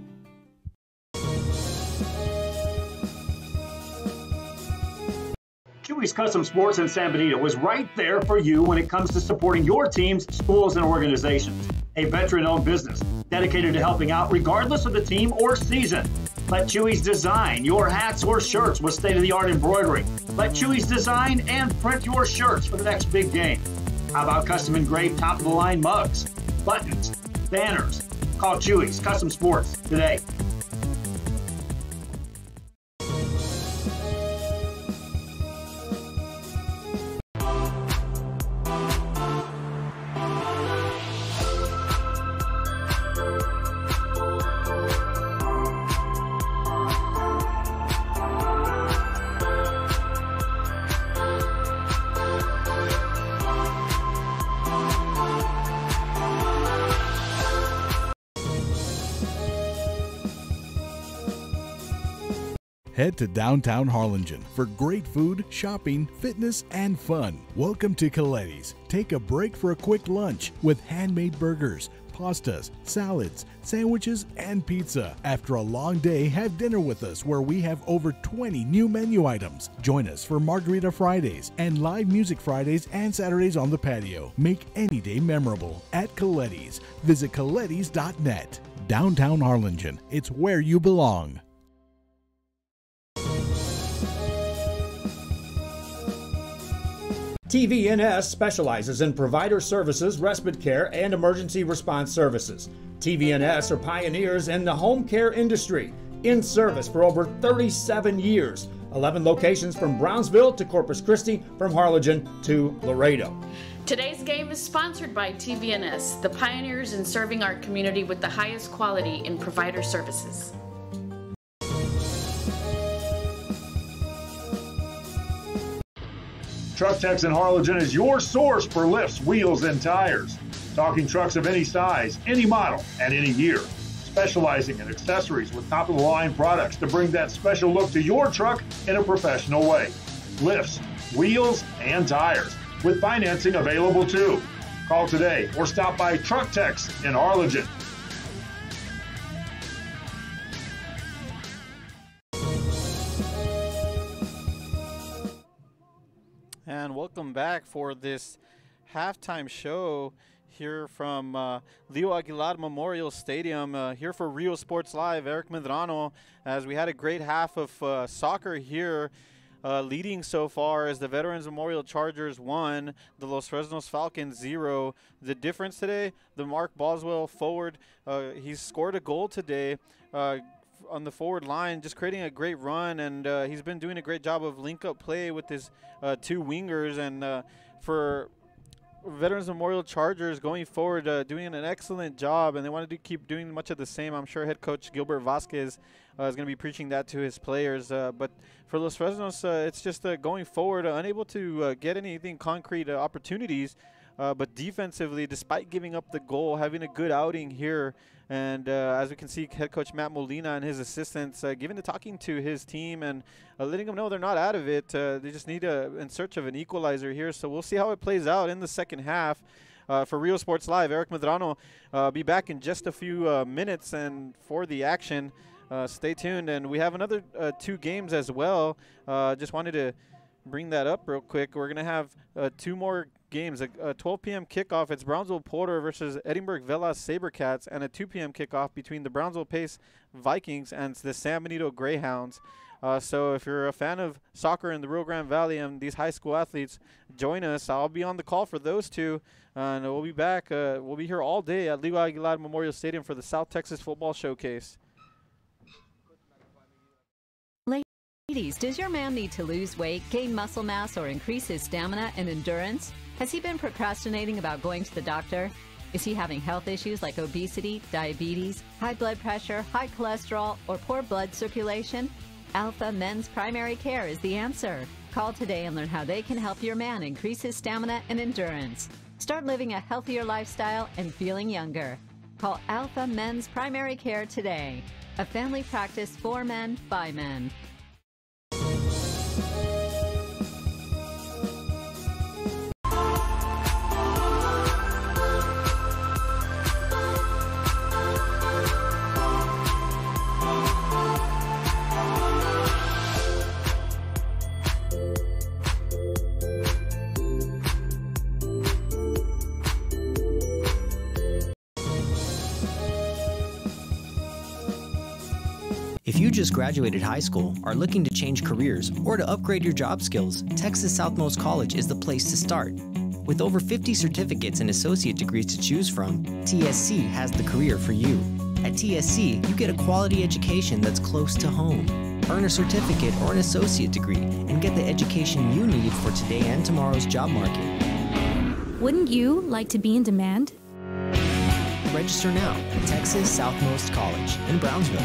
Chewy's Custom Sports in San Benito is right there for you when it comes to supporting your teams, schools, and organizations. A veteran-owned business dedicated to helping out regardless of the team or season. Let Chewy's design your hats or shirts with state-of-the-art embroidery. Let Chewy's design and print your shirts for the next big game. How about custom engraved top-of-the-line mugs, buttons, banners? Call Chewy's Custom Sports today. Head to downtown Harlingen for great food, shopping, fitness, and fun. Welcome to Collectibles. Take a break for a quick lunch with handmade burgers, pastas, salads, sandwiches, and pizza. After a long day, have dinner with us where we have over 20 new menu items. Join us for Margarita Fridays and live music Fridays and Saturdays on the patio. Make any day memorable at Collectibles. Visit collectibles.net. Downtown Harlingen. It's where you belong. TVNS specializes in provider services, respite care, and emergency response services. TVNS are pioneers in the home care industry, in service for over 37 years. 11 locations from Brownsville to Corpus Christi, from Harlingen to Laredo. Today's game is sponsored by TVNS, the pioneers in serving our community with the highest quality in provider services. Truck Techs in Harlingen is your source for lifts, wheels, and tires. Talking trucks of any size, any model, and any year. Specializing in accessories with top-of-the-line products to bring that special look to your truck in a professional way. Lifts, wheels, and tires, with financing available too. Call today or stop by Truck Techs in Harlingen. And welcome back for this halftime show here from Leo Aguilar Memorial Stadium. Here for Rio Sports Live, Eric Medrano, as we had a great half of soccer here. Leading so far as the Veterans Memorial Chargers 1, the Los Fresnos Falcons 0. The difference today, the Mark Boswell forward, he's scored a goal today on the forward line, just creating a great run, and he's been doing a great job of link-up play with his two wingers. And for Veterans Memorial Chargers going forward, doing an excellent job, and they wanted to keep doing much of the same. I'm sure head coach Gilbert Vasquez is going to be preaching that to his players. But for Los Fresnos, it's just going forward, unable to get anything concrete opportunities, but defensively, despite giving up the goal, having a good outing here. And as we can see, head coach Matt Molina and his assistants giving the talking to his team and letting them know they're not out of it. They just need in search of an equalizer here. So we'll see how it plays out in the second half. For Rio Sports Live, Eric Medrano be back in just a few minutes and for the action. Stay tuned. And we have another two games as well. Just wanted to bring that up real quick. We're going to have two more games, a 12 p.m. kickoff. It's Brownsville Porter versus Edinburgh Velas Sabercats, and a 2 p.m. kickoff between the Brownsville Pace Vikings and the San Benito Greyhounds. So if you're a fan of soccer in the Rio Grande Valley and these high school athletes, join us. I'll be on the call for those two, and we'll be back. We'll be here all day at Leo Aguilar Memorial Stadium for the South Texas Football Showcase. Ladies, does your man need to lose weight, gain muscle mass, or increase his stamina and endurance? Has he been procrastinating about going to the doctor? Is he having health issues like obesity, diabetes, high blood pressure, high cholesterol, or poor blood circulation? Alpha Men's Primary Care is the answer. Call today and learn how they can help your man increase his stamina and endurance. Start living a healthier lifestyle and feeling younger. Call Alpha Men's Primary Care today. A family practice for men, by men. If you just graduated high school, are looking to change careers, or to upgrade your job skills, Texas Southmost College is the place to start. With over 50 certificates and associate degrees to choose from, TSC has the career for you. At TSC, you get a quality education that's close to home. Earn a certificate or an associate degree and get the education you need for today and tomorrow's job market. Wouldn't you like to be in demand? Register now at Texas Southmost College in Brownsville.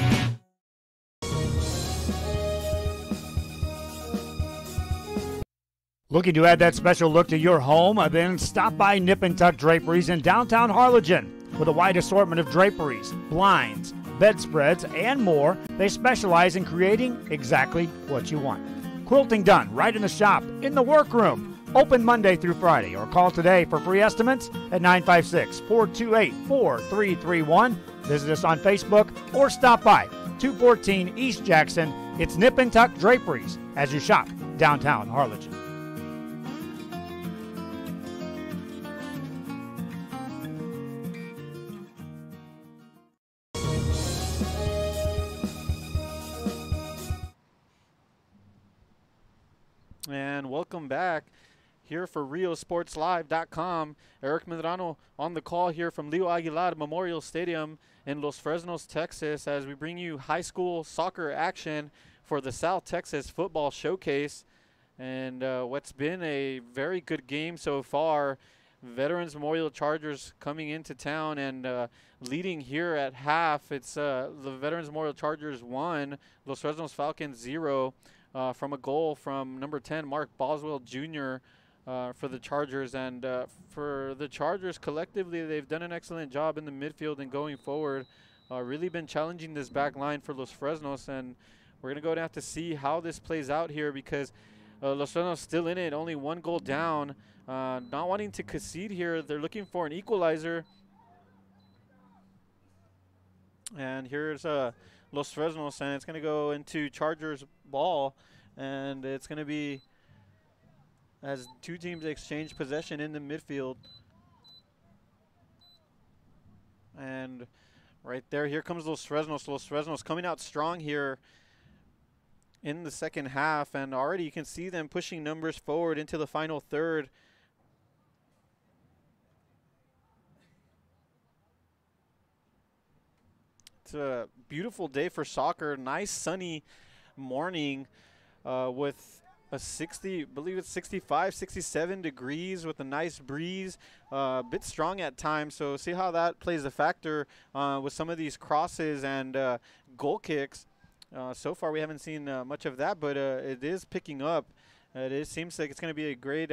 Looking to add that special look to your home? Then stop by Nip and Tuck Draperies in downtown Harlingen. With a wide assortment of draperies, blinds, bedspreads, and more, they specialize in creating exactly what you want. Quilting done right in the shop, in the workroom. Open Monday through Friday, or call today for free estimates at 956-428-4331. Visit us on Facebook or stop by 214 East Jackson. It's Nip and Tuck Draperies as you shop downtown Harlingen. And welcome back here for RioSportsLive.com. Eric Medrano on the call here from Leo Aguilar Memorial Stadium in Los Fresnos, Texas, as we bring you high school soccer action for the South Texas Football Showcase. And what's been a very good game so far. Veterans Memorial Chargers coming into town and leading here at half. It's the Veterans Memorial Chargers 1, Los Fresnos Falcons 0. From a goal from number 10, Mark Boswell Jr. For the Chargers. And for the Chargers, collectively, they've done an excellent job in the midfield and going forward. Really been challenging this back line for Los Fresnos. And we're going to go and have to see how this plays out here because Los Fresnos still in it, only one goal down. Not wanting to concede here. They're looking for an equalizer. And here's Los Fresnos, and it's going to go into Chargers ball, and it's going to be as two teams exchange possession in the midfield. And right there, here comes Los Fresnos. Los Fresnos coming out strong here in the second half, and already you can see them pushing numbers forward into the final third. It's a beautiful day for soccer. Nice sunny morning with a 65, 67 degrees with a nice breeze. A bit strong at times, so see how that plays a factor with some of these crosses and goal kicks. So far we haven't seen much of that, but it is picking up. Seems like it's going to be a great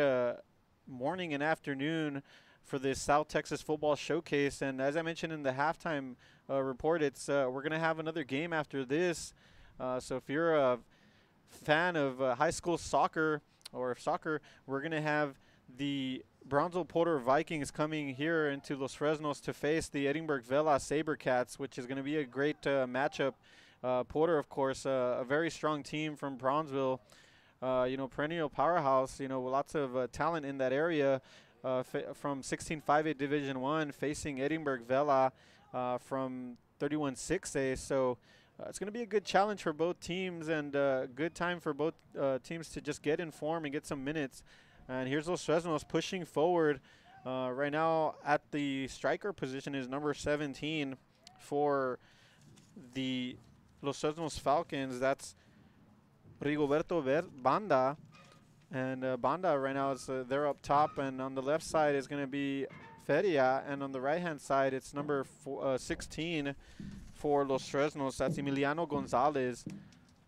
morning and afternoon for this South Texas Football Showcase. And as I mentioned in the halftime report, it's we're going to have another game after this. So if you're a fan of high school soccer or soccer, we're going to have the Brownsville Porter Vikings coming here into Los Fresnos to face the Edinburgh Vela Sabercats, which is going to be a great matchup. Porter, of course, a very strong team from Brownsville, perennial powerhouse, lots of talent in that area. From 16-5A Division 1 facing Edinburgh Vela from 31-6A. So it's going to be a good challenge for both teams and a good time for both teams to just get in form and get some minutes. And here's Los Fresnos pushing forward. Right now at the striker position is number 17 for the Los Fresnos Falcons. That's Rigoberto Banda. And Banda right now is they're up top, and on the left side is going to be Feria, and on the right-hand side it's number 16 for Los Fresnos. That's Emiliano Gonzalez,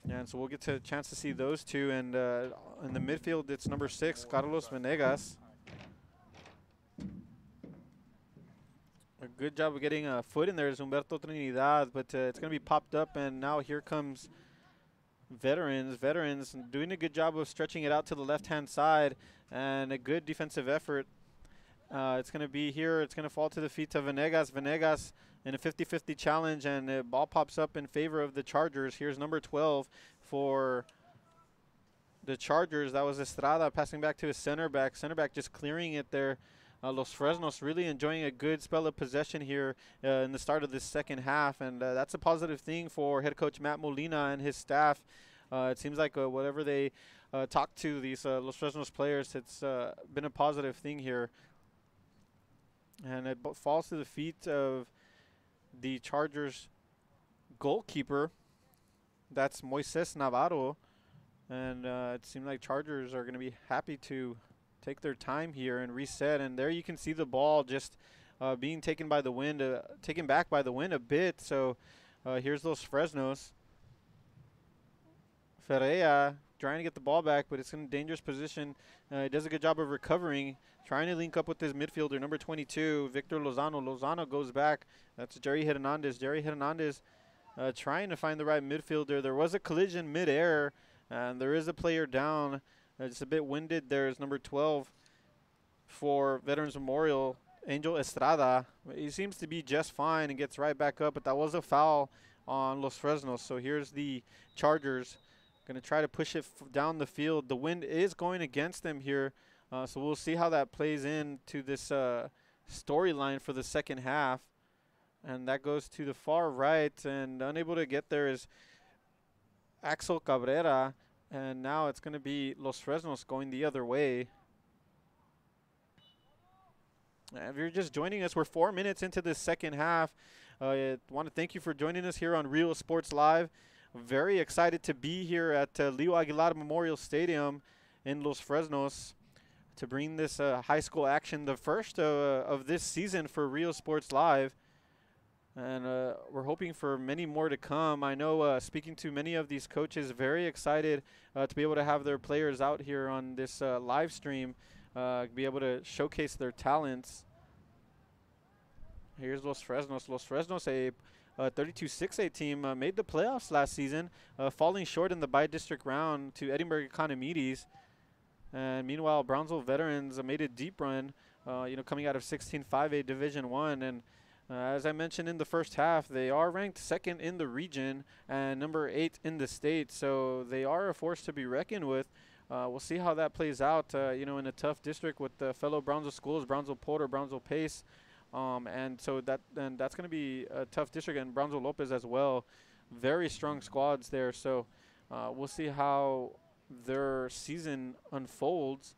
and so we'll get a chance to see those two. And in the midfield it's number 6, Carlos Venegas. A good job of getting a foot in there is Humberto Trinidad, but it's going to be popped up, and now here comes Veterans doing a good job of stretching it out to the left-hand side, and a good defensive effort. It's going to be here. It's going to fall to the feet of Venegas. Venegas in a 50-50 challenge, and the ball pops up in favor of the Chargers. Here's number 12 for the Chargers. That was Estrada passing back to his center back. Center back just clearing it there Los Fresnos really enjoying a good spell of possession here in the start of this second half, and that's a positive thing for head coach Matt Molina and his staff. It seems like whatever they talk to these Los Fresnos players, it's been a positive thing here. And it falls to the feet of the Chargers goalkeeper. That's Moises Navarro. And it seemed like Chargers are going to be happy to take their time here and reset. And there you can see the ball just being taken by the wind, taken back by the wind a bit. So here's Los Fresnos. Ferreira trying to get the ball back, but it's in a dangerous position. He does a good job of recovering, trying to link up with his midfielder, number 22, Victor Lozano. Lozano goes back. That's Jerry Hernandez. Jerry Hernandez trying to find the right midfielder. There was a collision mid-air, and there is a player down. It's a bit winded. There's number 12 for Veterans Memorial, Angel Estrada. He seems to be just fine and gets right back up, but that was a foul on Los Fresnos. So here's the Chargers going to try to push it down the field. The wind is going against them here, so we'll see how that plays into this storyline for the second half. And that goes to the far right, and unable to get there is Axel Cabrera, and now it's going to be Los Fresnos going the other way. If you're just joining us, we're 4 minutes into this second half. I want to thank you for joining us here on Real Sports Live. Very excited to be here at Leo Aguilar Memorial Stadium in Los Fresnos to bring this high school action, the first of this season for Real Sports Live. And we're hoping for many more to come. I know speaking to many of these coaches, very excited to be able to have their players out here on this live stream, be able to showcase their talents. Here's Los Fresnos. Los Fresnos, a 32-6A team, made the playoffs last season, falling short in the by-district round to Edinburgh Economides. And meanwhile, Brownsville Veterans made a deep run, coming out of 16-5A Division I. And as I mentioned in the first half, they are ranked second in the region and number 8 in the state. So they are a force to be reckoned with. We'll see how that plays out, in a tough district with the fellow Brownsville schools, Brownsville Porter, Brownsville Pace. And so that's going to be a tough district, and Brownsville Lopez as well. Very strong squads there. So we'll see how their season unfolds.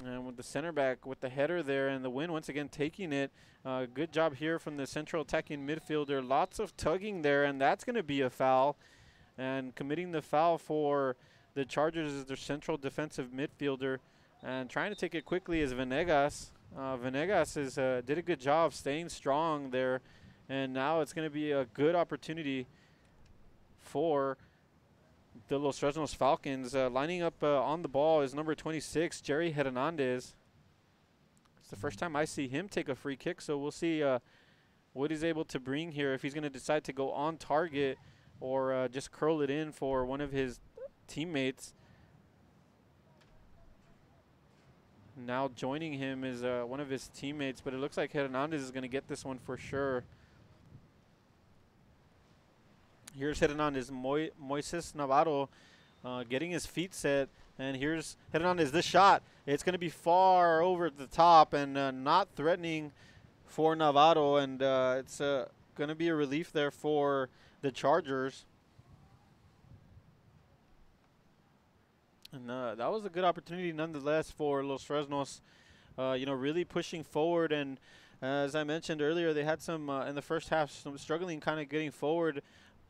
And with the center back, with the header there, and the win once again taking it. Good job here from the central attacking midfielder. Lots of tugging there, and that's going to be a foul. And committing the foul for the Chargers is their central defensive midfielder. And trying to take it quickly is Venegas. Venegas did a good job staying strong there. And now it's going to be a good opportunity for the Los Fresnos Falcons. Lining up on the ball is number 26, Jerry Hernandez. It's the first time I see him take a free kick, so we'll see what he's able to bring here, if he's going to decide to go on target or just curl it in for one of his teammates. Now joining him is one of his teammates, but it looks like Hernandez is going to get this one for sure. Here's Hernandez, Moises Navarro getting his feet set. And here's Hernandez, this shot. It's going to be far over the top and not threatening for Navarro. And it's going to be a relief there for the Chargers. And that was a good opportunity nonetheless for Los Fresnos, really pushing forward. And as I mentioned earlier, they had some, in the first half, some struggling kind of getting forward.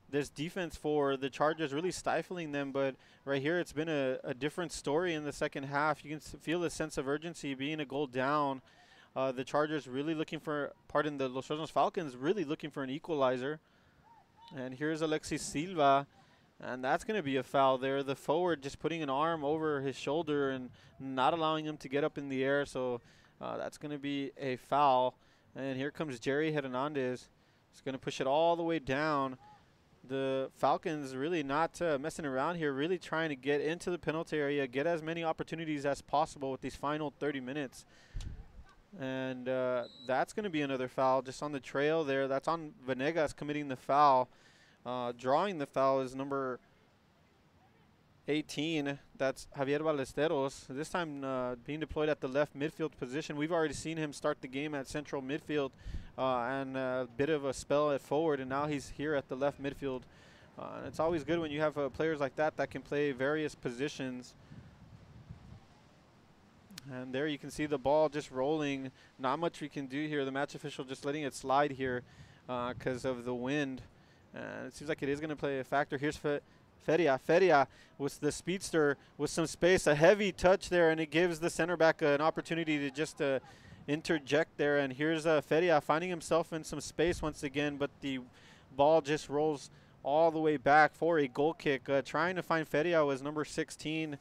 This defense for the Chargers really stifling them, but right here it's been a different story in the second half. You can feel the sense of urgency being a goal down. The Chargers really looking for, the Los Fresnos Falcons really looking for an equalizer. And here's Alexis Silva, and that's going to be a foul there. The forward just putting an arm over his shoulder and not allowing him to get up in the air, so that's going to be a foul. And here comes Jerry Hernandez. He's going to push it all the way down. The Falcons really not messing around here, really trying to get into the penalty area, get as many opportunities as possible with these final 30 minutes. And that's going to be another foul just on the trail there. That's on Venegas committing the foul. Drawing the foul is number 18, that's Javier Ballesteros, this time being deployed at the left midfield position. We've already seen him start the game at central midfield and a bit of a spell at forward, and now he's here at the left midfield. It's always good when you have players like that can play various positions. And there you can see the ball just rolling. Not much we can do here. The match official just letting it slide here because of the wind. It seems like it is going to play a factor. Here's Feria with the speedster with some space. A heavy touch there, and it gives the center back an opportunity to just interject there. And here's Feria finding himself in some space once again, but the ball just rolls all the way back for a goal kick. Trying to find Feria was number 16,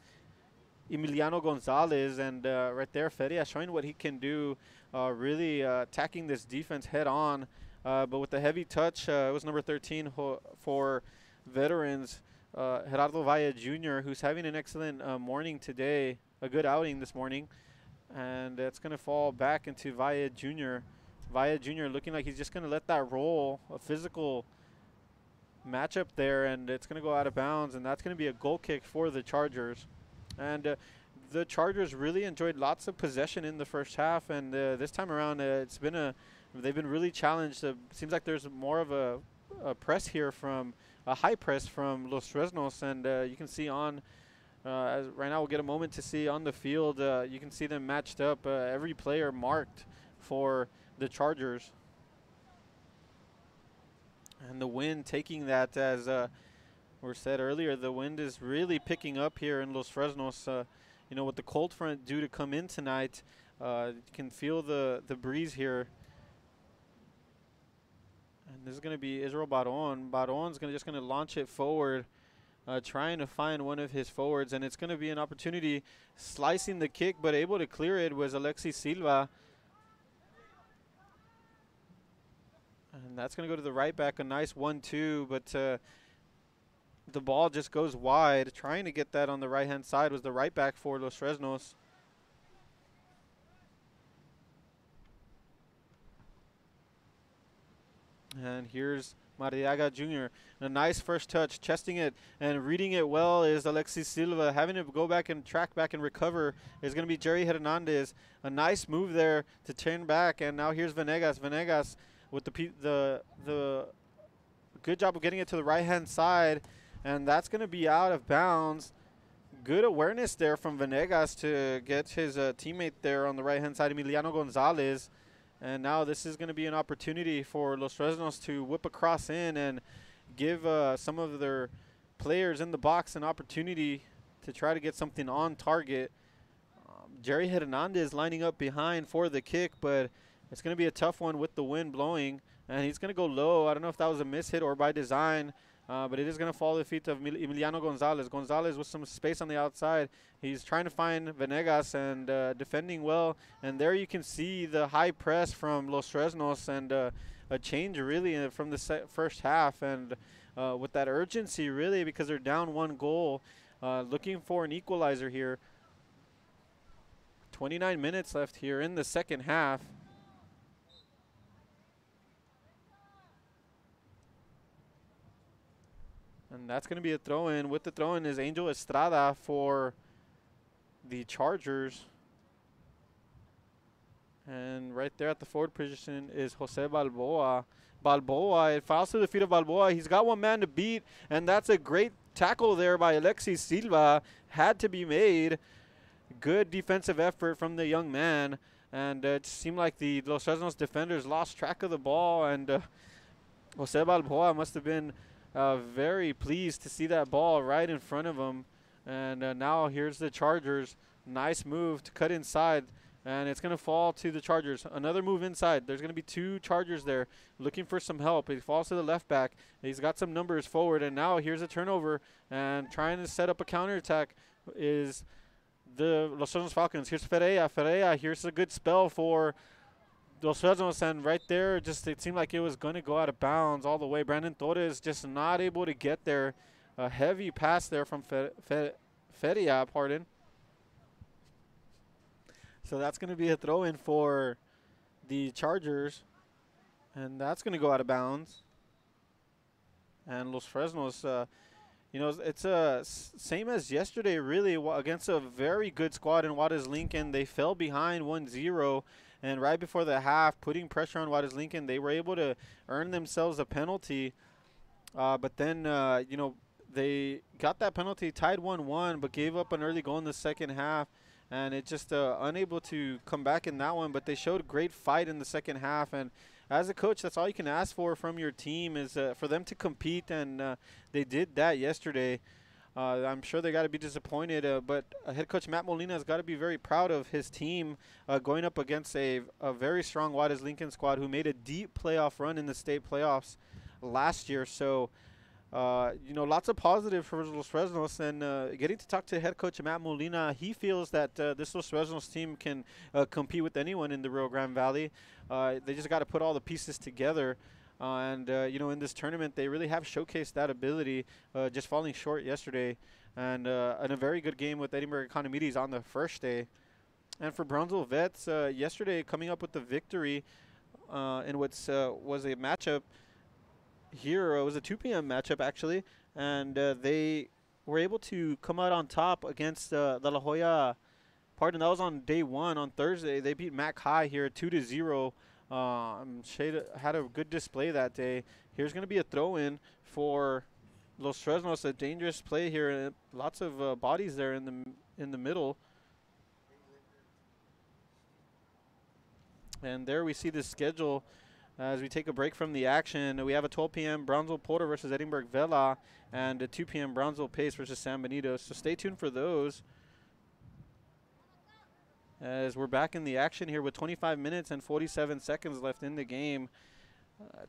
Emiliano Gonzalez, and right there Feria showing what he can do, really attacking this defense head on. But with the heavy touch, it was number 13 for veterans, Gerardo Valle Jr., who's having an excellent morning today, a good outing this morning. And it's going to fall back into Valle Jr. Valle Jr. looking like he's just going to let that roll, a physical matchup there, and it's going to go out of bounds, and that's going to be a goal kick for the Chargers. And the Chargers really enjoyed lots of possession in the first half, and this time around they've been really challenged. Seems like there's more of a press here, from a high press from Los Fresnos, and you can see on right now we'll get a moment to see on the field. You can see them matched up, every player marked for the Chargers. And the wind taking that, as we said earlier, the wind is really picking up here in Los Fresnos. You know, with the cold front due to come in tonight, you can feel the breeze here. And this is going to be Israel Baron. Baron's just going to launch it forward, trying to find one of his forwards, and it's going to be an opportunity. Slicing the kick, but able to clear it was Alexis Silva. And that's going to go to the right back, a nice 1-2, but the ball just goes wide. Trying to get that on the right-hand side was the right back for Los Fresnos. And here's Mariaga Jr. A nice first touch, chesting it and reading it well is Alexis Silva. Having to go back and track back and recover is going to be Jerry Hernandez. A nice move there to turn back, and now here's Venegas. Venegas with the good job of getting it to the right-hand side, and that's going to be out of bounds. Good awareness there from Venegas to get his teammate there on the right-hand side, Emiliano Gonzalez. And now this is going to be an opportunity for Los Fresnos to whip across in and give some of their players in the box an opportunity to try to get something on target. Jerry Hernandez lining up behind for the kick, but it's going to be a tough one with the wind blowing. And he's going to go low. I don't know if that was a mishit or by design, but it is going to fall to the feet of Emiliano Gonzalez. Gonzalez with some space on the outside. He's trying to find Venegas and defending well. And there you can see the high press from Los Fresnos and a change really from the first half. And with that urgency really, because they're down 1 goal, looking for an equalizer here. 29 minutes left here in the second half. And that's going to be a throw-in. With the throw-in is Angel Estrada for the Chargers. And right there at the forward position is Jose Balboa. Balboa, it falls to the feet of Balboa. He's got one man to beat, and that's a great tackle there by Alexis Silva. Had to be made. Good defensive effort from the young man. And it seemed like the Los Fresnos defenders lost track of the ball, and Jose Balboa must have been very pleased to see that ball right in front of him. And now here's the Chargers. Nice move to cut inside, and it's going to fall to the Chargers. Another move inside. There's going to be 2 Chargers there looking for some help. He falls to the left back. He's got some numbers forward, and now here's a turnover, and trying to set up a counterattack is the Los Fresnos Falcons. Here's Ferreira. Ferreira, here's a good spell for Los Fresnos, and right there, just it seemed like it was going to go out of bounds all the way. Brandon Torres just not able to get there. A heavy pass there from Feria, pardon. So that's going to be a throw-in for the Chargers, and that's going to go out of bounds. And Los Fresnos, you know, it's same as yesterday, really, against a very good squad in Juarez Lincoln. They fell behind 1-0, and right before the half, putting pressure on Juarez Lincoln, they were able to earn themselves a penalty. But then, you know, they got that penalty, tied 1-1, but gave up an early goal in the second half, and it just unable to come back in that one. But they showed great fight in the second half, and as a coach, that's all you can ask for from your team is for them to compete, and they did that yesterday. I'm sure they got to be disappointed, but head coach Matt Molina has got to be very proud of his team going up against a very strong Juarez Lincoln squad who made a deep playoff run in the state playoffs last year. So, you know, lots of positive for Los Fresnos, and getting to talk to head coach Matt Molina, he feels that this Los Fresnos team can compete with anyone in the Rio Grande Valley. They just got to put all the pieces together. And, you know, in this tournament, they really have showcased that ability, just falling short yesterday. And a very good game with Edinburgh Economides on the first day. And for Brownsville Vets, yesterday coming up with the victory in what was a matchup here. It was a 2 p.m. matchup, actually. And they were able to come out on top against the La Jolla. Pardon, that was on day one, on Thursday. They beat Mac High here 2-0. Shade had a good display that day. Here's going to be a throw-in for Los Fresnos, a dangerous play here. Lots of bodies there in the middle. And there we see the schedule as we take a break from the action. We have a 12 p.m. Brownsville Porter versus Edinburgh Vela, and a 2 p.m. Brownsville Pace versus San Benito. So stay tuned for those, as we're back in the action here with 25 minutes and 47 seconds left in the game.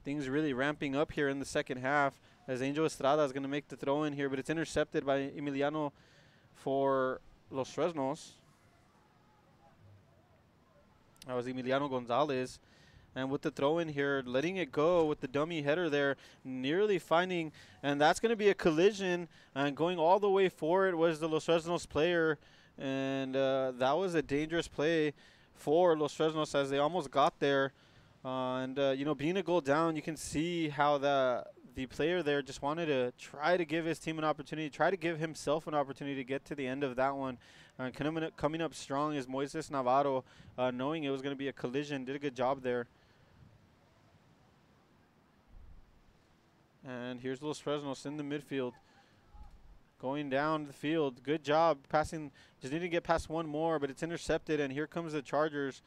Things really ramping up here in the second half, as Angel Estrada is going to make the throw in here, but it's intercepted by Emiliano for Los Fresnos. That was Emiliano Gonzalez. And with the throw in here, letting it go with the dummy header there, nearly finding, and that's going to be a collision, and going all the way for it was the Los Fresnos player. And that was a dangerous play for Los Fresnos as they almost got there. You know, being a goal down, you can see how the player there just wanted to try to give his team an opportunity, try to give himself an opportunity to get to the end of that one. Coming up strong is Moises Navarro, knowing it was going to be a collision, did a good job there. And here's Los Fresnos in the midfield, going down the field. Good job passing. Just need to get past one more, but it's intercepted. And here comes the Chargers.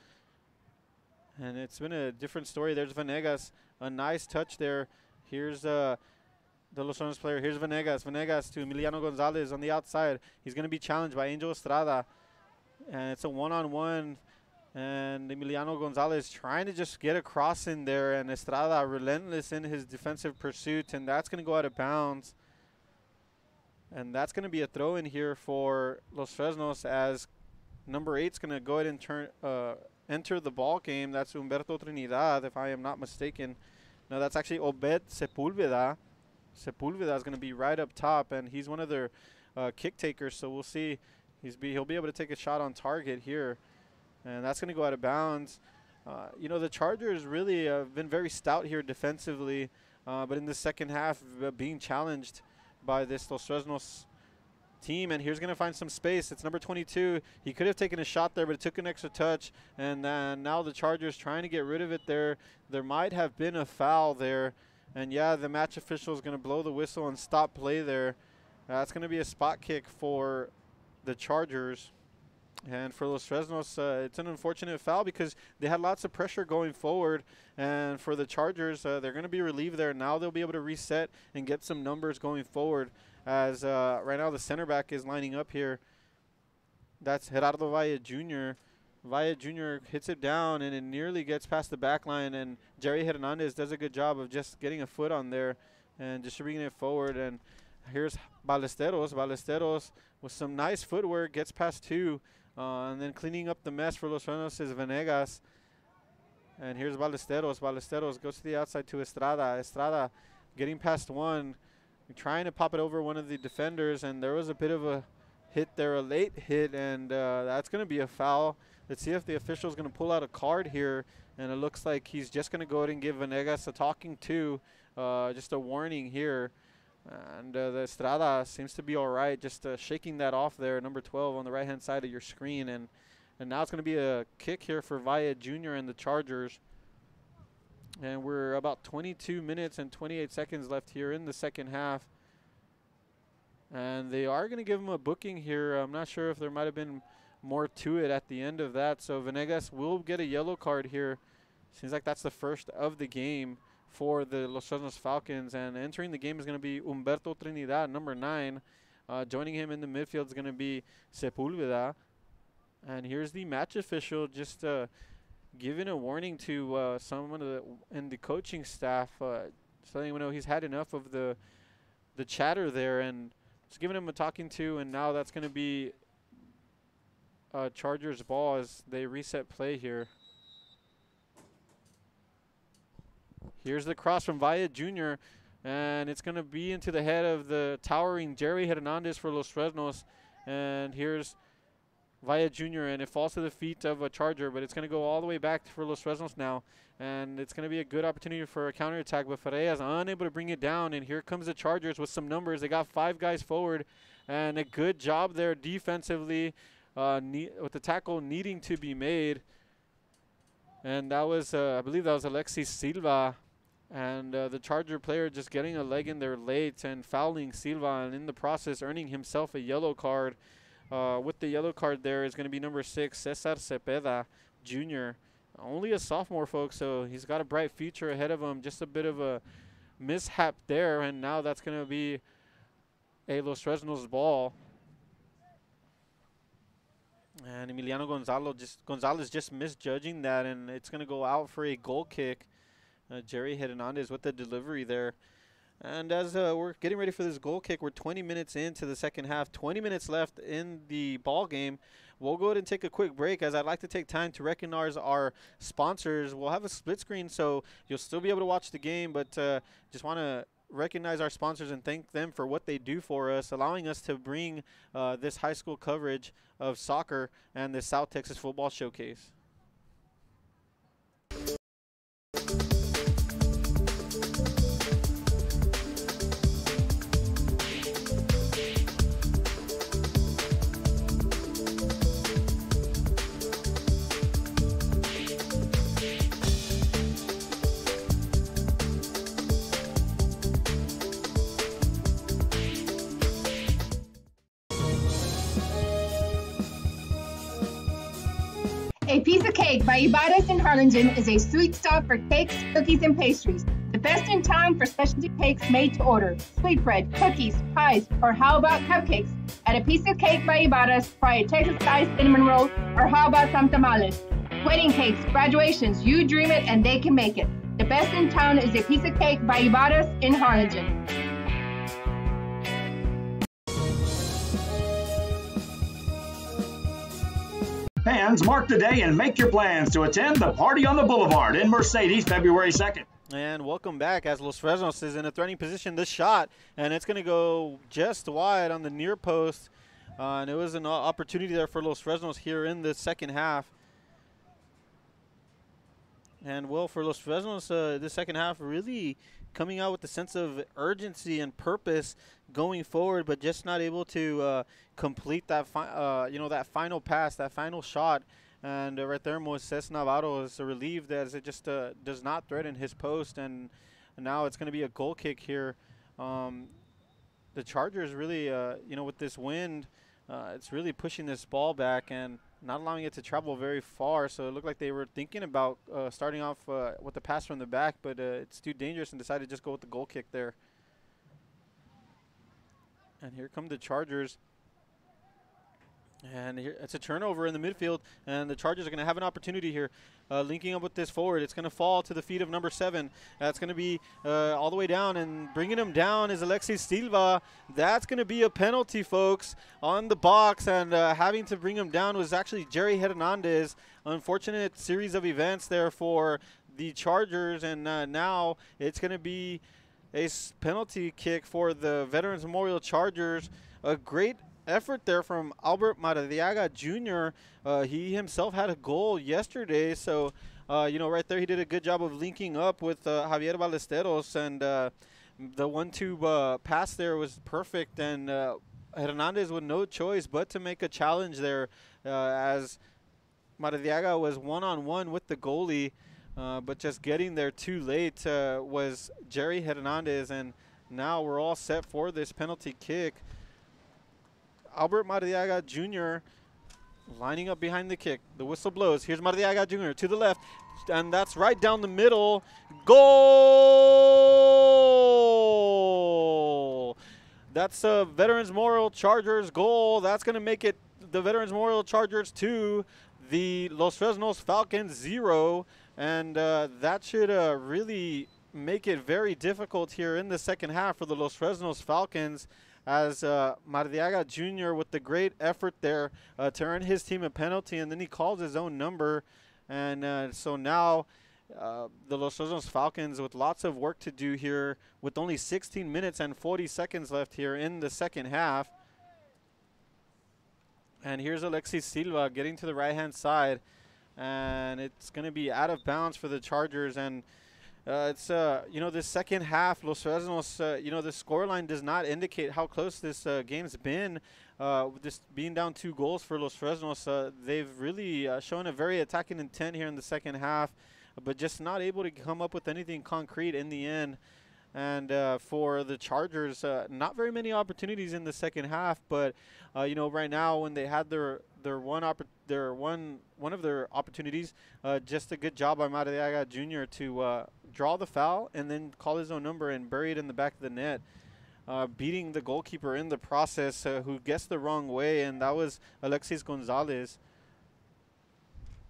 And it's been a different story. There's Venegas. A nice touch there. Here's the Los Fresnos player. Here's Venegas. Venegas to Emiliano Gonzalez on the outside. He's going to be challenged by Angel Estrada. And it's a one-on-one. And Emiliano Gonzalez trying to just get across in there. And Estrada relentless in his defensive pursuit. And that's going to go out of bounds. And that's going to be a throw in here for Los Fresnos, as number 8's going to go ahead and enter the ball game. That's Humberto Trinidad, if I am not mistaken. No, that's actually Obed Sepulveda. Sepulveda is going to be right up top, and he's one of their kick takers. So we'll see. He'll be able to take a shot on target here, and that's going to go out of bounds. You know, the Chargers really have been very stout here defensively, but in the second half being challenged by this Los Fresnos team. And here's going to find some space. It's number 22. He could have taken a shot there, but it took an extra touch. And now the Chargers trying to get rid of it there. There might have been a foul there. And, yeah, the match official is going to blow the whistle and stop play there. That's going to be a spot kick for the Chargers. And for Los Fresnos, it's an unfortunate foul because they had lots of pressure going forward. And for the Chargers, they're going to be relieved there. Now they'll be able to reset and get some numbers going forward, as right now the center back is lining up here. That's Gerardo Valle Jr. Valle Jr. hits it down, and it nearly gets past the back line. And Jerry Hernandez does a good job of just getting a foot on there and distributing it forward. And here's Ballesteros. Ballesteros with some nice footwork gets past two. And then cleaning up the mess for Los Fresnos is Venegas. And here's Ballesteros. Ballesteros goes to the outside to Estrada. Estrada getting past one, trying to pop it over one of the defenders. And there was a bit of a hit there, a late hit, and that's going to be a foul. Let's see if the official is going to pull out a card here. And it looks like he's just going to go ahead and give Venegas a talking to, just a warning here. And the Estrada seems to be all right, just shaking that off there, number 12 on the right-hand side of your screen. And now it's going to be a kick here for Valle Jr. and the Chargers. And we're about 22 minutes and 28 seconds left here in the second half. And they are going to give him a booking here. I'm not sure if there might have been more to it at the end of that. So Venegas will get a yellow card here. Seems like that's the first of the game for the Los Fresnos Falcons. And entering the game is going to be Humberto Trinidad, number 9. Joining him in the midfield is going to be Sepulveda. And here's the match official just giving a warning to someone in the coaching staff, letting him know he's had enough of the chatter there, and just giving him a talking to. And now that's going to be Chargers ball as they reset play here. Here's the cross from Valle Jr., and it's going to be into the head of the towering Jerry Hernandez for Los Fresnos. And here's Valle Jr., and it falls to the feet of a Charger, but it's going to go all the way back for Los Fresnos now. And it's going to be a good opportunity for a counterattack, but Ferreira is unable to bring it down. And here comes the Chargers with some numbers. They got 5 guys forward, and a good job there defensively with the tackle needing to be made. And that was, I believe that was Alexis Silva. And the Charger player just getting a leg in there late and fouling Silva, and in the process earning himself a yellow card. With the yellow card there is going to be number 6, Cesar Cepeda Jr. Only a sophomore, folks, so he's got a bright future ahead of him. Just a bit of a mishap there, and now that's going to be a Los Fresnos ball. And Emiliano Gonzalez just misjudging that, and it's going to go out for a goal kick. Jerry Hernandez with the delivery there. And as we're getting ready for this goal kick, we're 20 minutes into the second half, 20 minutes left in the ball game. We'll go ahead and take a quick break, as I'd like to take time to recognize our sponsors. We'll have a split screen, so you'll still be able to watch the game, but just want to recognize our sponsors and thank them for what they do for us, allowing us to bring this high school coverage of soccer and the South Texas Football Showcase. A Piece of Cake by Ibarras in Harlingen is a sweet stop for cakes, cookies, and pastries. The best in town for specialty cakes made to order. Sweetbread, cookies, pies, or how about cupcakes? At A Piece of Cake by Ibarras, try a Texas-style cinnamon roll, or how about some tamales? Wedding cakes, graduations, you dream it and they can make it. The best in town is A Piece of Cake by Ibarras in Harlingen. Fans, mark the day and make your plans to attend the Party on the Boulevard in Mercedes, February 2nd. And welcome back, as Los Fresnos is in a threatening position. This shot, and it's going to go just wide on the near post. And it was an opportunity there for Los Fresnos here in the second half. And, well, for Los Fresnos, this second half really coming out with a sense of urgency and purpose going forward, but just not able to complete that, that final pass, that final shot. And right there, Moises Navarro is relieved as it just does not threaten his post. And now it's going to be a goal kick here. The Chargers really, with this wind, it's really pushing this ball back and not allowing it to travel very far. So it looked like they were thinking about starting off with the pass from the back, but it's too dangerous and decided to just go with the goal kick there. And here come the Chargers. And here, it's a turnover in the midfield, and the Chargers are going to have an opportunity here. Linking up with this forward, it's going to fall to the feet of number 7. That's going to be all the way down, and bringing him down is Alexis Silva. That's going to be a penalty, folks, on the box, and having to bring him down was actually Jerry Hernandez. Unfortunate series of events there for the Chargers, and now it's going to be a penalty kick for the Veterans Memorial Chargers. A great effort there from Albert Maradiaga Jr. He himself had a goal yesterday, so right there he did a good job of linking up with Javier Ballesteros and The 1-2 pass there was perfect, and Hernandez with no choice but to make a challenge there as Maradiaga was one-on-one with the goalie, but just getting there too late was Jerry Hernandez, and now we're all set for this penalty kick. Albert Maradiaga Jr. lining up behind the kick. The whistle blows. Here's Maradiaga Jr. to the left, and that's right down the middle. Goal! That's a Veterans Memorial Chargers goal. That's going to make it the Veterans Memorial Chargers 2, the Los Fresnos Falcons 0, and that should really make it very difficult here in the second half for the Los Fresnos Falcons, as Maradiaga Jr. with the great effort there to earn his team a penalty, and then he calls his own number. And so now the Los Fresnos Falcons with lots of work to do here with only 16 minutes and 40 seconds left here in the second half. And here's Alexis Silva getting to the right-hand side, and it's going to be out of bounds for the Chargers. And it's, this second half, Los Fresnos, the scoreline does not indicate how close this game's been. Just being down 2 goals for Los Fresnos, they've really shown a very attacking intent here in the second half, but just not able to come up with anything concrete in the end. And for the Chargers, not very many opportunities in the second half, but right now when they had their one of their opportunities, just a good job by Maradiaga Jr. to draw the foul and then call his own number and bury it in the back of the net, beating the goalkeeper in the process, who guessed the wrong way, and that was Alexis Gonzalez.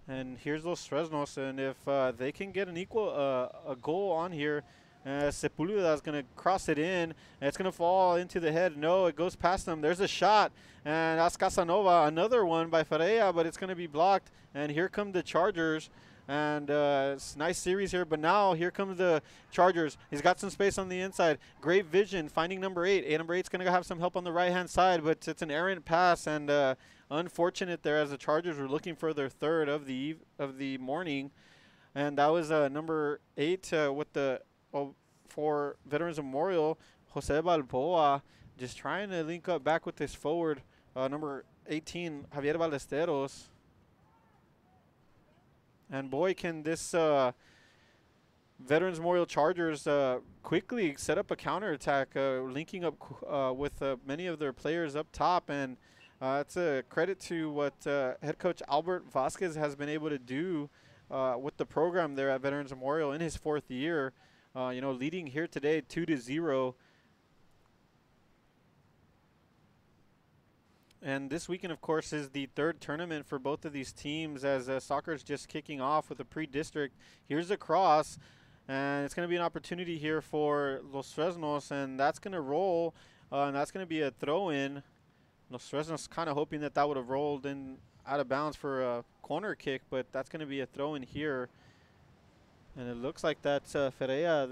And here's Los Fresnos, and if they can get a goal on here, Sepulveda is going to cross it in, and it's going to fall into the head. No, it goes past them. There's a shot, and that's Casanova, another one by Ferreira, but it's going to be blocked. And here come the Chargers, and it's a nice series here, but now here comes the Chargers. He's got some space on the inside. Great vision, finding number 8. Number 8's going to have some help on the right-hand side, but it's an errant pass, and unfortunate there as the Chargers were looking for their third of the morning. And that was number 8 with the for Veterans Memorial, Jose Balboa, just trying to link up back with this forward, number 18, Javier Ballesteros. And boy, can this Veterans Memorial Chargers quickly set up a counterattack, linking up with many of their players up top. And it's a credit to what head coach Albert Vasquez has been able to do with the program there at Veterans Memorial in his 4th year. Leading here today 2-0. And this weekend, of course, is the 3rd tournament for both of these teams, as soccer is just kicking off with the pre-district. Here's a cross, and it's going to be an opportunity here for Los Fresnos, and that's going to roll, and that's going to be a throw-in. Los Fresnos kind of hoping that would have rolled in out of bounds for a corner kick, but that's going to be a throw-in here. And it looks like that's Feria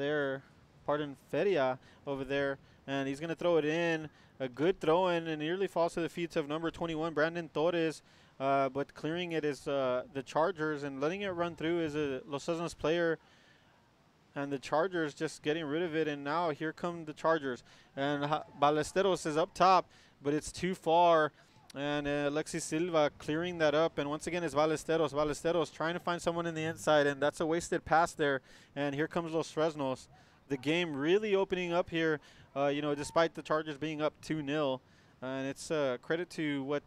over there. And he's going to throw it in. A good throw-in, and nearly falls to the feet of number 21, Brandon Torres. But clearing it is the Chargers, and letting it run through is a Los Fresnos player. And the Chargers just getting rid of it. And now here come the Chargers. And Ballesteros is up top, but it's too far. And Alexis Silva clearing that up, and once again it's Ballesteros. Ballesteros trying to find someone in the inside, and that's a wasted pass there. And here comes Los Fresnos. The game really opening up here, despite the Chargers being up 2-0. And it's credit to what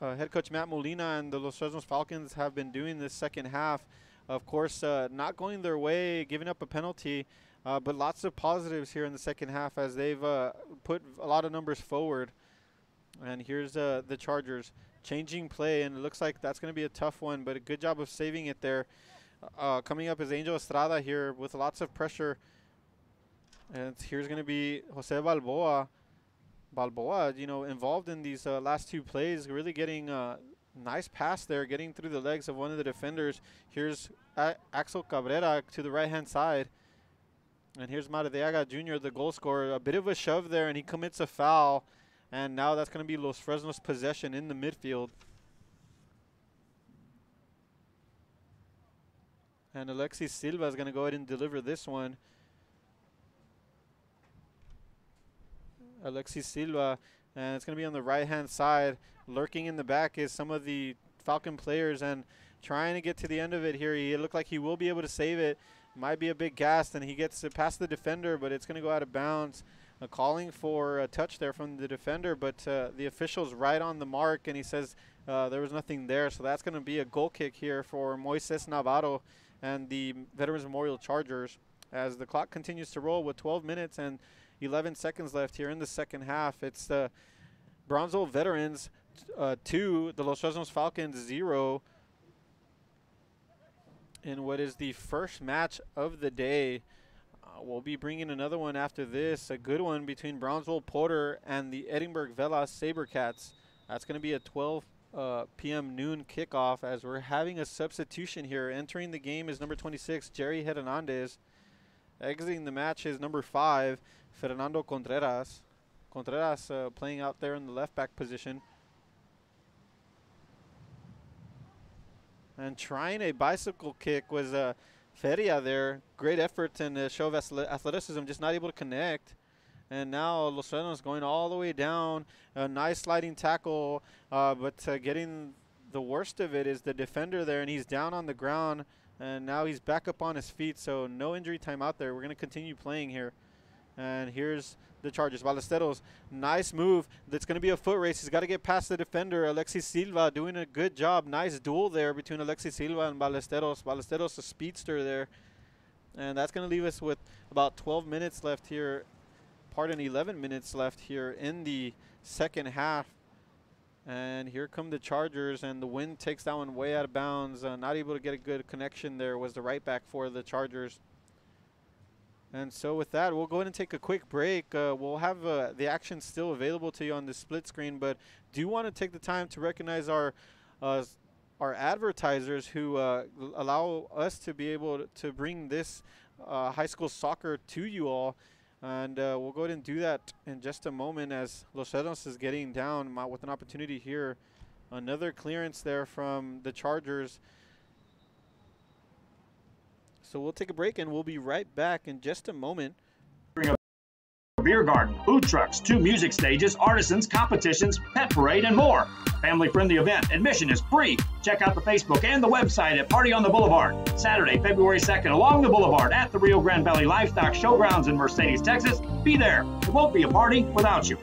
head coach Matt Molina and the Los Fresnos Falcons have been doing this second half. Of course, not going their way, giving up a penalty, but lots of positives here in the second half as they've put a lot of numbers forward. And here's the Chargers changing play, and it looks like that's going to be a tough one, but a good job of saving it there. Coming up is Angel Estrada here with lots of pressure. And here's going to be Jose Balboa. Balboa, involved in these last 2 plays, really getting a nice pass there, getting through the legs of one of the defenders. Here's Axel Cabrera to the right-hand side. And here's Maradiaga Jr., the goal scorer. A bit of a shove there, and he commits a foul. And now that's going to be Los Fresnos' possession in the midfield. And Alexis Silva is going to go ahead and deliver this one. Alexis Silva, and it's going to be on the right-hand side. Lurking in the back is some of the Falcon players, and trying to get to the end of it here. He looked like he will be able to save it. Might be a big gas, and he gets it past the defender, but it's going to go out of bounds. Calling for a touch there from the defender, but the official's right on the mark, and he says there was nothing there. So that's going to be a goal kick here for Moises Navarro and the Veterans Memorial Chargers as the clock continues to roll with 12 minutes and 11 seconds left here in the second half. It's the Brownsville Veterans 2, the Los Fresnos Falcons 0, in what is the first match of the day. We'll be bringing another one after this, a good one between Brownsville Porter and the Edinburgh Velas Sabercats. That's going to be a 12 p.m. noon kickoff as we're having a substitution here. Entering the game is number 26, Jerry Hernandez. Exiting the match is number 5, Fernando Contreras. Contreras playing out there in the left back position. And trying a bicycle kick was Feria there. Great effort and a show of athleticism, just not able to connect. And now Los Fresnos going all the way down. A nice sliding tackle, but getting the worst of it is the defender there, and he's down on the ground. And now he's back up on his feet, so no injury time out there. We're going to continue playing here. And here's the Chargers. Ballesteros, nice move. That's going to be a foot race. He's got to get past the defender. Alexis Silva doing a good job. Nice duel there between Alexis Silva and Ballesteros. Ballesteros, a speedster there. And that's going to leave us with about 12 minutes left here. 11 minutes left here in the second half. And here come the Chargers, and the wind takes that one way out of bounds. Not able to get a good connection there was the right back for the Chargers. And so with that, we'll go ahead and take a quick break. We'll have the action still available to you on the split screen, but do want to take the time to recognize our advertisers who allow us to be able to bring this high school soccer to you all. And we'll go ahead and do that in just a moment as Los Fresnos is getting down with an opportunity here. Another clearance there from the Chargers. So we'll take a break, and we'll be right back in just a moment. Beer garden, food trucks, 2 music stages, artisans, competitions, pet parade, and more. Family-friendly event. Admission is free. Check out the Facebook and the website at Party on the Boulevard. Saturday, February 2nd, along the Boulevard at the Rio Grande Valley Livestock Showgrounds in Mercedes, Texas. Be there. It won't be a party without you.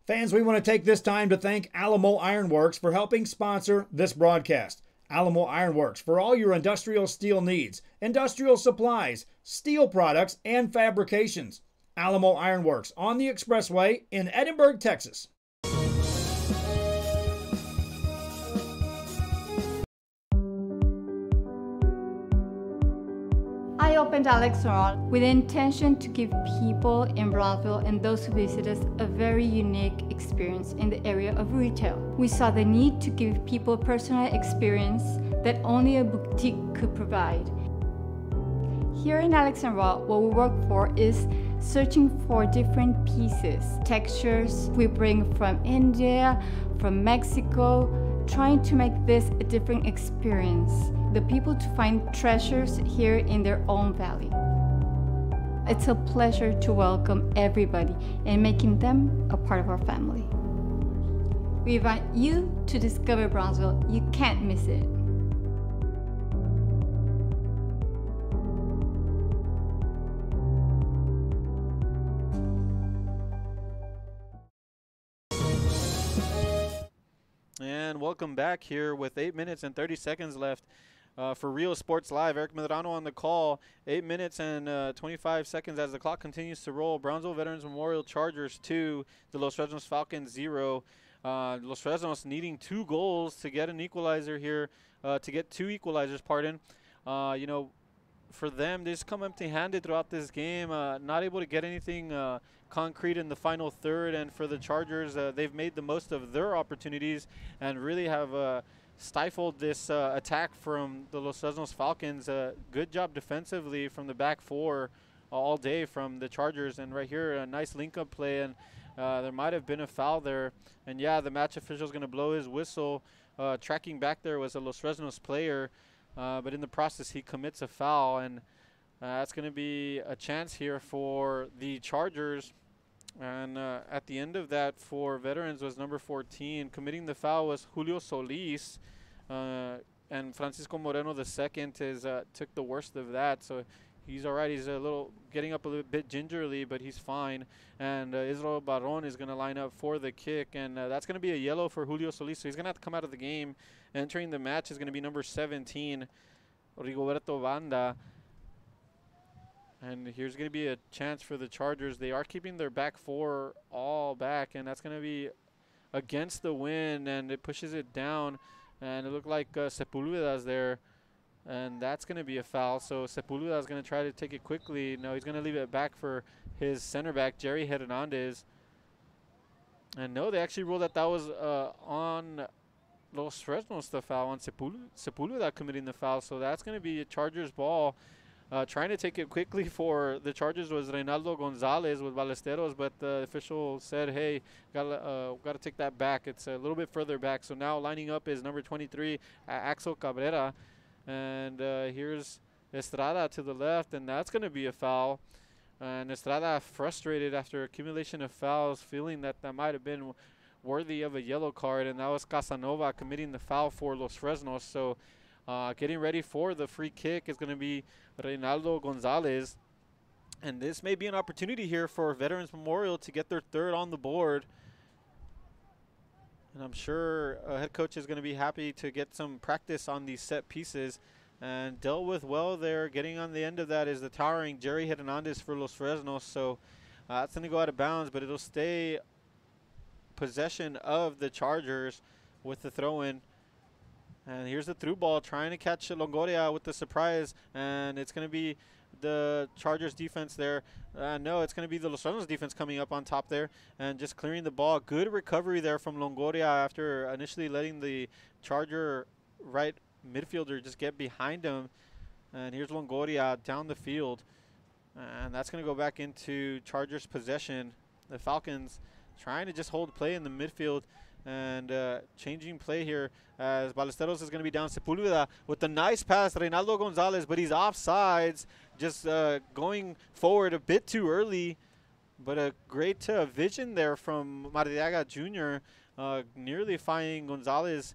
Fans, we want to take this time to thank Alamo Ironworks for helping sponsor this broadcast. Alamo Ironworks for all your industrial steel needs, industrial supplies, steel products, and fabrications. Alamo Ironworks on the Expressway in Edinburgh, Texas. I opened Alex Restaurant with the intention to give people in Brownsville and those who visit us a very unique experience in the area of retail. We saw the need to give people a personal experience that only a boutique could provide. Here in Alexandria, what we work for is searching for different pieces, textures we bring from India, from Mexico, trying to make this a different experience. The people to find treasures here in their own valley. It's a pleasure to welcome everybody and making them a part of our family. We invite you to discover Brownsville. You can't miss it. And welcome back here with 8 minutes and 30 seconds left for Real Sports Live. Eric Medrano on the call. 8 minutes and 25 seconds as the clock continues to roll. Brownsville Veterans Memorial Chargers 2, the Los Fresnos Falcons 0. Los Fresnos needing 2 goals to get an equalizer here, to get 2 equalizers, pardon. You know, for them, they just come empty-handed throughout this game, not able to get anything concrete in the final third. And for the Chargers, they've made the most of their opportunities and really have stifled this attack from the Los Fresnos Falcons. Good job defensively from the back four all day from the Chargers. And right here, a nice link-up play, and there might have been a foul there. And yeah, the match official is going to blow his whistle. Tracking back there was a Los Fresnos player. But in the process, he commits a foul, and That's going to be a chance here for the Chargers. And at the end of that for Veterans was number 14. Committing the foul was Julio Solis. And Francisco Moreno II took the worst of that. So he's all right. He's getting up a little bit gingerly, but he's fine. And Israel Barron is going to line up for the kick. And that's going to be a yellow for Julio Solis. So he's going to have to come out of the game. Entering the match is going to be number 17, Rigoberto Banda. And here's going to be a chance for the Chargers. They are keeping their back four all back, and that's going to be against the wind, and it pushes it down. And it looked like Sepulveda's there, and that's going to be a foul. So Sepulveda is going to try to take it quickly. No, he's going to leave it back for his center back, Jerry Hernandez. And no, they actually ruled that was on Los Fresnos, the foul on Sepulveda committing the foul. So that's going to be a Chargers ball. Trying to take it quickly for the Chargers was Reynaldo Gonzalez with Ballesteros, but the official said, hey, gotta take that back. It's a little bit further back. So now lining up is number 23, Axel Cabrera. And here's Estrada to the left, and that's going to be a foul. And Estrada frustrated after accumulation of fouls, feeling that might have been worthy of a yellow card, and that was Casanova committing the foul for Los Fresnos. So getting ready for the free kick is going to be Reynaldo Gonzalez. And this may be an opportunity here for Veterans Memorial to get their third on the board. And I'm sure head coach is going to be happy to get some practice on these set pieces. And dealt with well there. Getting on the end of that is the towering Jerry Hernandez for Los Fresnos. So that's going to go out of bounds, but it'll stay possession of the Chargers with the throw-in. And here's the through ball, trying to catch Longoria with the surprise. And it's going to be the Chargers defense there. No, it's going to be the Los Fresnos defense coming up on top there and just clearing the ball. Good recovery there from Longoria after initially letting the Charger right midfielder just get behind him. And here's Longoria down the field. And that's going to go back into Chargers possession. The Falcons trying to just hold play in the midfield. And changing play here as Ballesteros is going to be down. Sepulveda with the nice pass, Reynaldo Gonzalez, but he's offsides, just going forward a bit too early. But a great vision there from Mardiaga Jr., nearly finding Gonzalez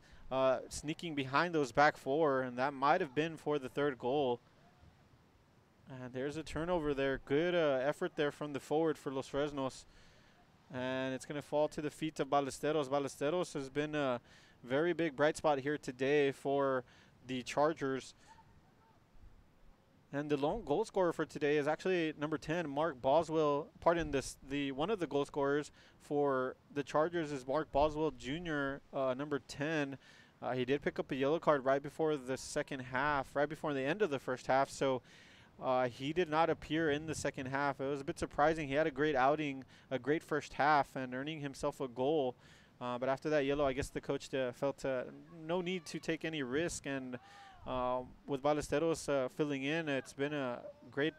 sneaking behind those back four, and that might have been for the third goal. And there's a turnover there. Good effort there from the forward for Los Fresnos. And it's going to fall to the feet of Ballesteros. Ballesteros has been a very big bright spot here today for the Chargers. And the lone goal scorer for today is actually number 10, Mark Boswell. Pardon this, one of the goal scorers for the Chargers is Mark Boswell Jr., number 10. He did pick up a yellow card right before the second half, right before the end of the first half. So he did not appear in the second half. It was a bit surprising. He had a great outing, a great first half, and earning himself a goal. But after that yellow, I guess the coach felt no need to take any risk. And with Ballesteros filling in, it's been a great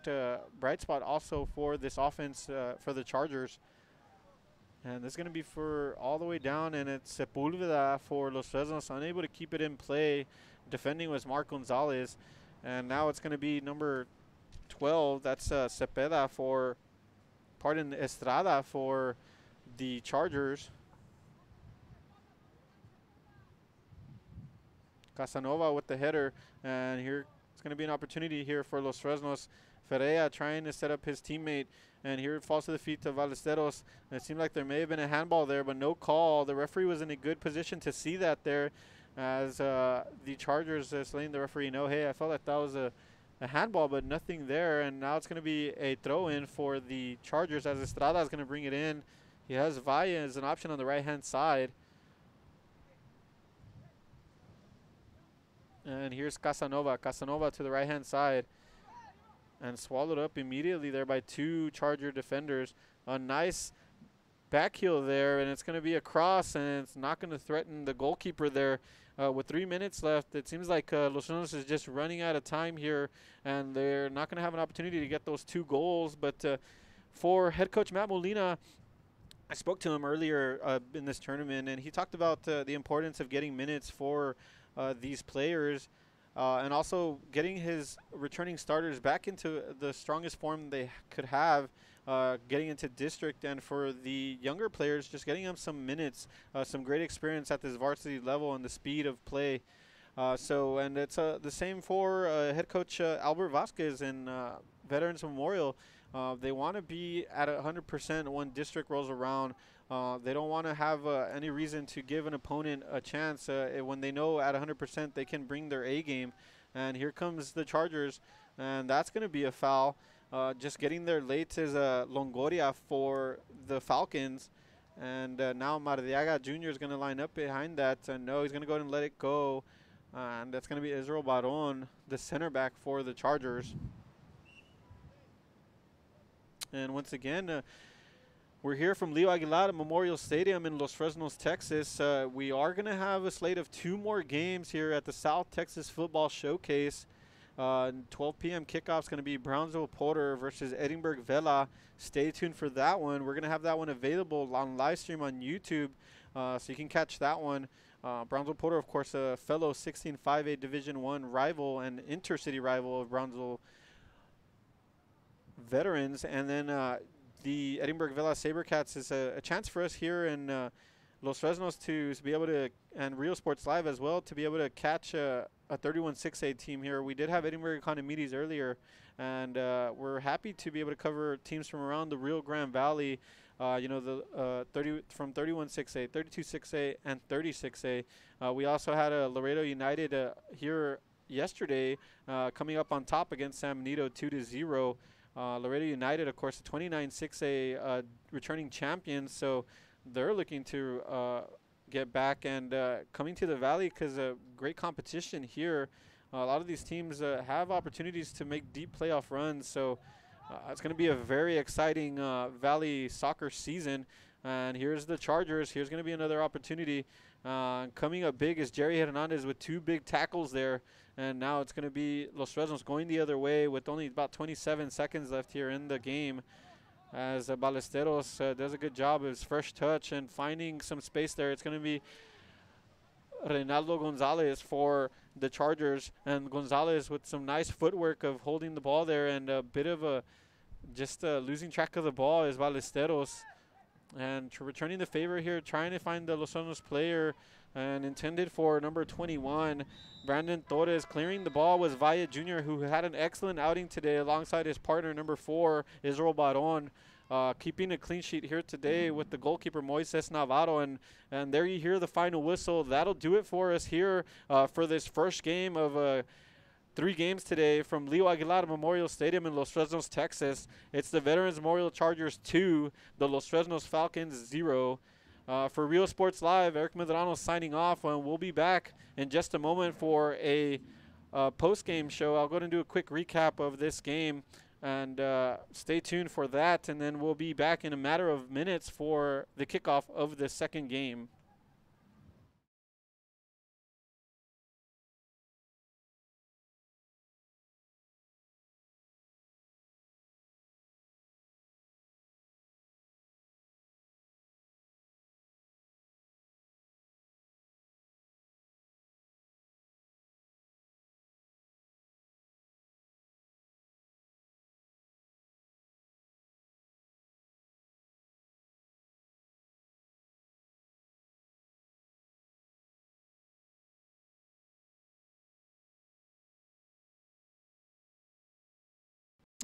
bright spot also for this offense for the Chargers. And this is going to be for all the way down, and it's Sepulveda for Los Fresnos, unable to keep it in play. Defending was Mark Gonzalez. And now it's going to be number 12, that's Estrada for the Chargers. Casanova with the header, and here it's going to be an opportunity here for Los Fresnos. Ferreira trying to set up his teammate, and here it falls to the feet of Ballesteros. And it seemed like there may have been a handball there, but no call. The referee was in a good position to see that there, as the Chargers letting the referee know, hey, I felt like that was a handball, but nothing there. And now it's going to be a throw-in for the Chargers as Estrada is going to bring it in. He has Valle as an option on the right-hand side. And here's Casanova. Casanova to the right-hand side. And swallowed up immediately there by two Charger defenders. A nice back heel there, and it's going to be a cross, and it's not going to threaten the goalkeeper there. With 3 minutes left, it seems like Los Fresnos is just running out of time here, and they're not going to have an opportunity to get those 2 goals. But for head coach Matt Molina, I spoke to him earlier in this tournament, and he talked about the importance of getting minutes for these players. and also getting his returning starters back into the strongest form they could have, getting into district, and for the younger players, just getting them some minutes, some great experience at this varsity level and the speed of play. And it's the same for head coach Albert Vasquez and Veterans Memorial. They want to be at 100% when district rolls around. They don't want to have any reason to give an opponent a chance when they know at 100% they can bring their A game. And here comes the Chargers, and that's going to be a foul. Just getting there late is Longoria for the Falcons. And now Mardiaga Jr. is going to line up behind that. No, he's going to go ahead and let it go. And that's going to be Israel Baron, the center back for the Chargers. And once again, we're here from Leo Aguilar Memorial Stadium in Los Fresnos, Texas. We are going to have a slate of 2 more games here at the South Texas Football Showcase. 12 p.m. kickoff is going to be Brownsville Porter versus Edinburgh Vela. Stay tuned for that one. We're going to have that one available on live stream on YouTube, so you can catch that one. Brownsville Porter, of course, a fellow 16-5A Division I rival and intercity rival of Brownsville Veterans. And then the Edinburgh Vela Sabercats is a chance for us here in Los Fresnos to be able to, and Real Sports Live as well, to be able to catch a 31-6A team here. We did have Edinburgh Economides earlier, and we're happy to be able to cover teams from around the Rio Grande Valley. From 31-6A, 32-6A, and 36A. We also had a Laredo United here yesterday, coming up on top against San Benito 2-0. Laredo United, of course, the 29-6A returning champions, so they're looking to get back and coming to the Valley because great competition here. A lot of these teams have opportunities to make deep playoff runs, so it's going to be a very exciting Valley soccer season. And here's the Chargers. Here's going to be another opportunity. Coming up big is Jerry Hernandez with 2 big tackles there. And now it's going to be Los Fresnos going the other way with only about 27 seconds left here in the game, as Ballesteros does a good job of his first touch and finding some space there. It's going to be Reynaldo Gonzalez for the Chargers, and Gonzalez with some nice footwork of holding the ball there, and a bit of a losing track of the ball is Ballesteros, and returning the favor here, trying to find the Los Angeles player, and intended for number 21, Brandon Torres. Clearing the ball was Valle Jr., who had an excellent outing today alongside his partner, number 4, Israel Baron. Keeping a clean sheet here today with the goalkeeper Moises Navarro, and there you hear the final whistle. That'll do it for us here for this first game of 3 games today from Leo Aguilar Memorial Stadium in Los Fresnos, Texas. It's the Veterans Memorial Chargers 2, the Los Fresnos Falcons 0. For Real Sports Live, Eric Medrano signing off, and we'll be back in just a moment for a post-game show. I'll go ahead and do a quick recap of this game. And stay tuned for that, and then we'll be back in a matter of minutes for the kickoff of the second game.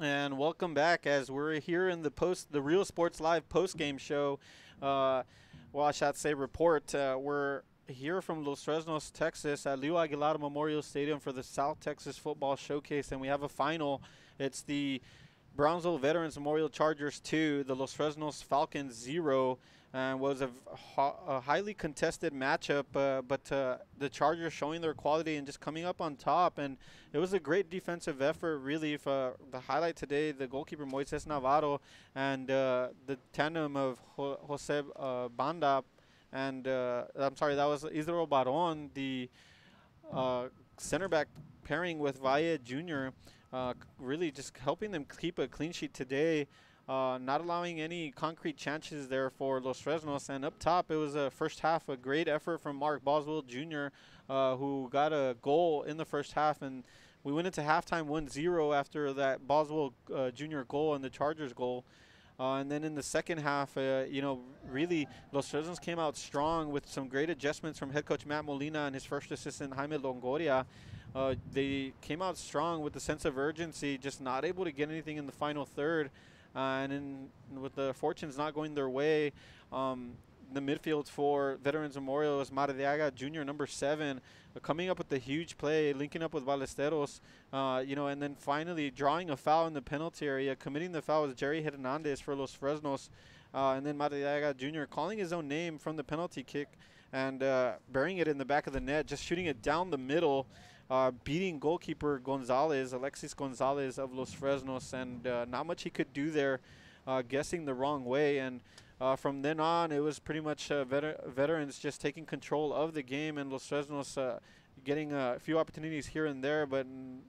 And welcome back as we're here in the Real Sports Live post-game show. Well, I should say report. We're here from Los Fresnos, Texas at Leo Aguilar Memorial Stadium for the South Texas Football Showcase, and we have a final. It's the Brownsville Veterans Memorial Chargers 2, the Los Fresnos Falcons 0. And was a highly contested matchup, but the Chargers showing their quality and just coming up on top. And it was a great defensive effort, really. The highlight today, the goalkeeper Moises Navarro and the tandem of Jose Banda and, I'm sorry, that was Israel Baron, the center back pairing with Valle Jr., really just helping them keep a clean sheet today. not allowing any concrete chances there for Los Fresnos. And up top, it was a first half, a great effort from Mark Boswell Jr., who got a goal in the first half. And we went into halftime 1-0 after that Boswell Jr. goal and the Chargers goal. And then in the second half, really Los Fresnos came out strong with some great adjustments from head coach Matt Molina and his first assistant Jaime Longoria. They came out strong with a sense of urgency, just not able to get anything in the final third. And with the fortunes not going their way, the midfield for Veterans Memorial is Maradiaga Jr., number 7, coming up with the huge play, linking up with Ballesteros, and then finally drawing a foul in the penalty area. Committing the foul was Jerry Hernandez for Los Fresnos, and then Maradiaga Jr. calling his own name from the penalty kick and burying it in the back of the net, just shooting it down the middle, beating goalkeeper Gonzalez, Alexis Gonzalez of Los Fresnos, and not much he could do there, guessing the wrong way. And from then on, it was pretty much veterans just taking control of the game, and Los Fresnos getting a few opportunities here and there, but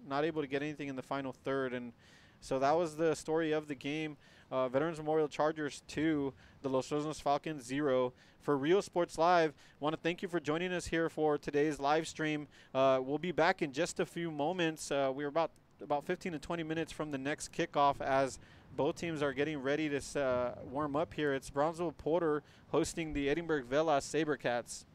not able to get anything in the final third. And so that was the story of the game. Veterans Memorial Chargers 2, the Los Fresnos Falcons 0. For Rio Sports Live, I want to thank you for joining us here for today's live stream. We'll be back in just a few moments. We're about 15 to 20 minutes from the next kickoff as both teams are getting ready to warm up here. It's Brownsville Porter hosting the Edinburgh Vela Sabercats.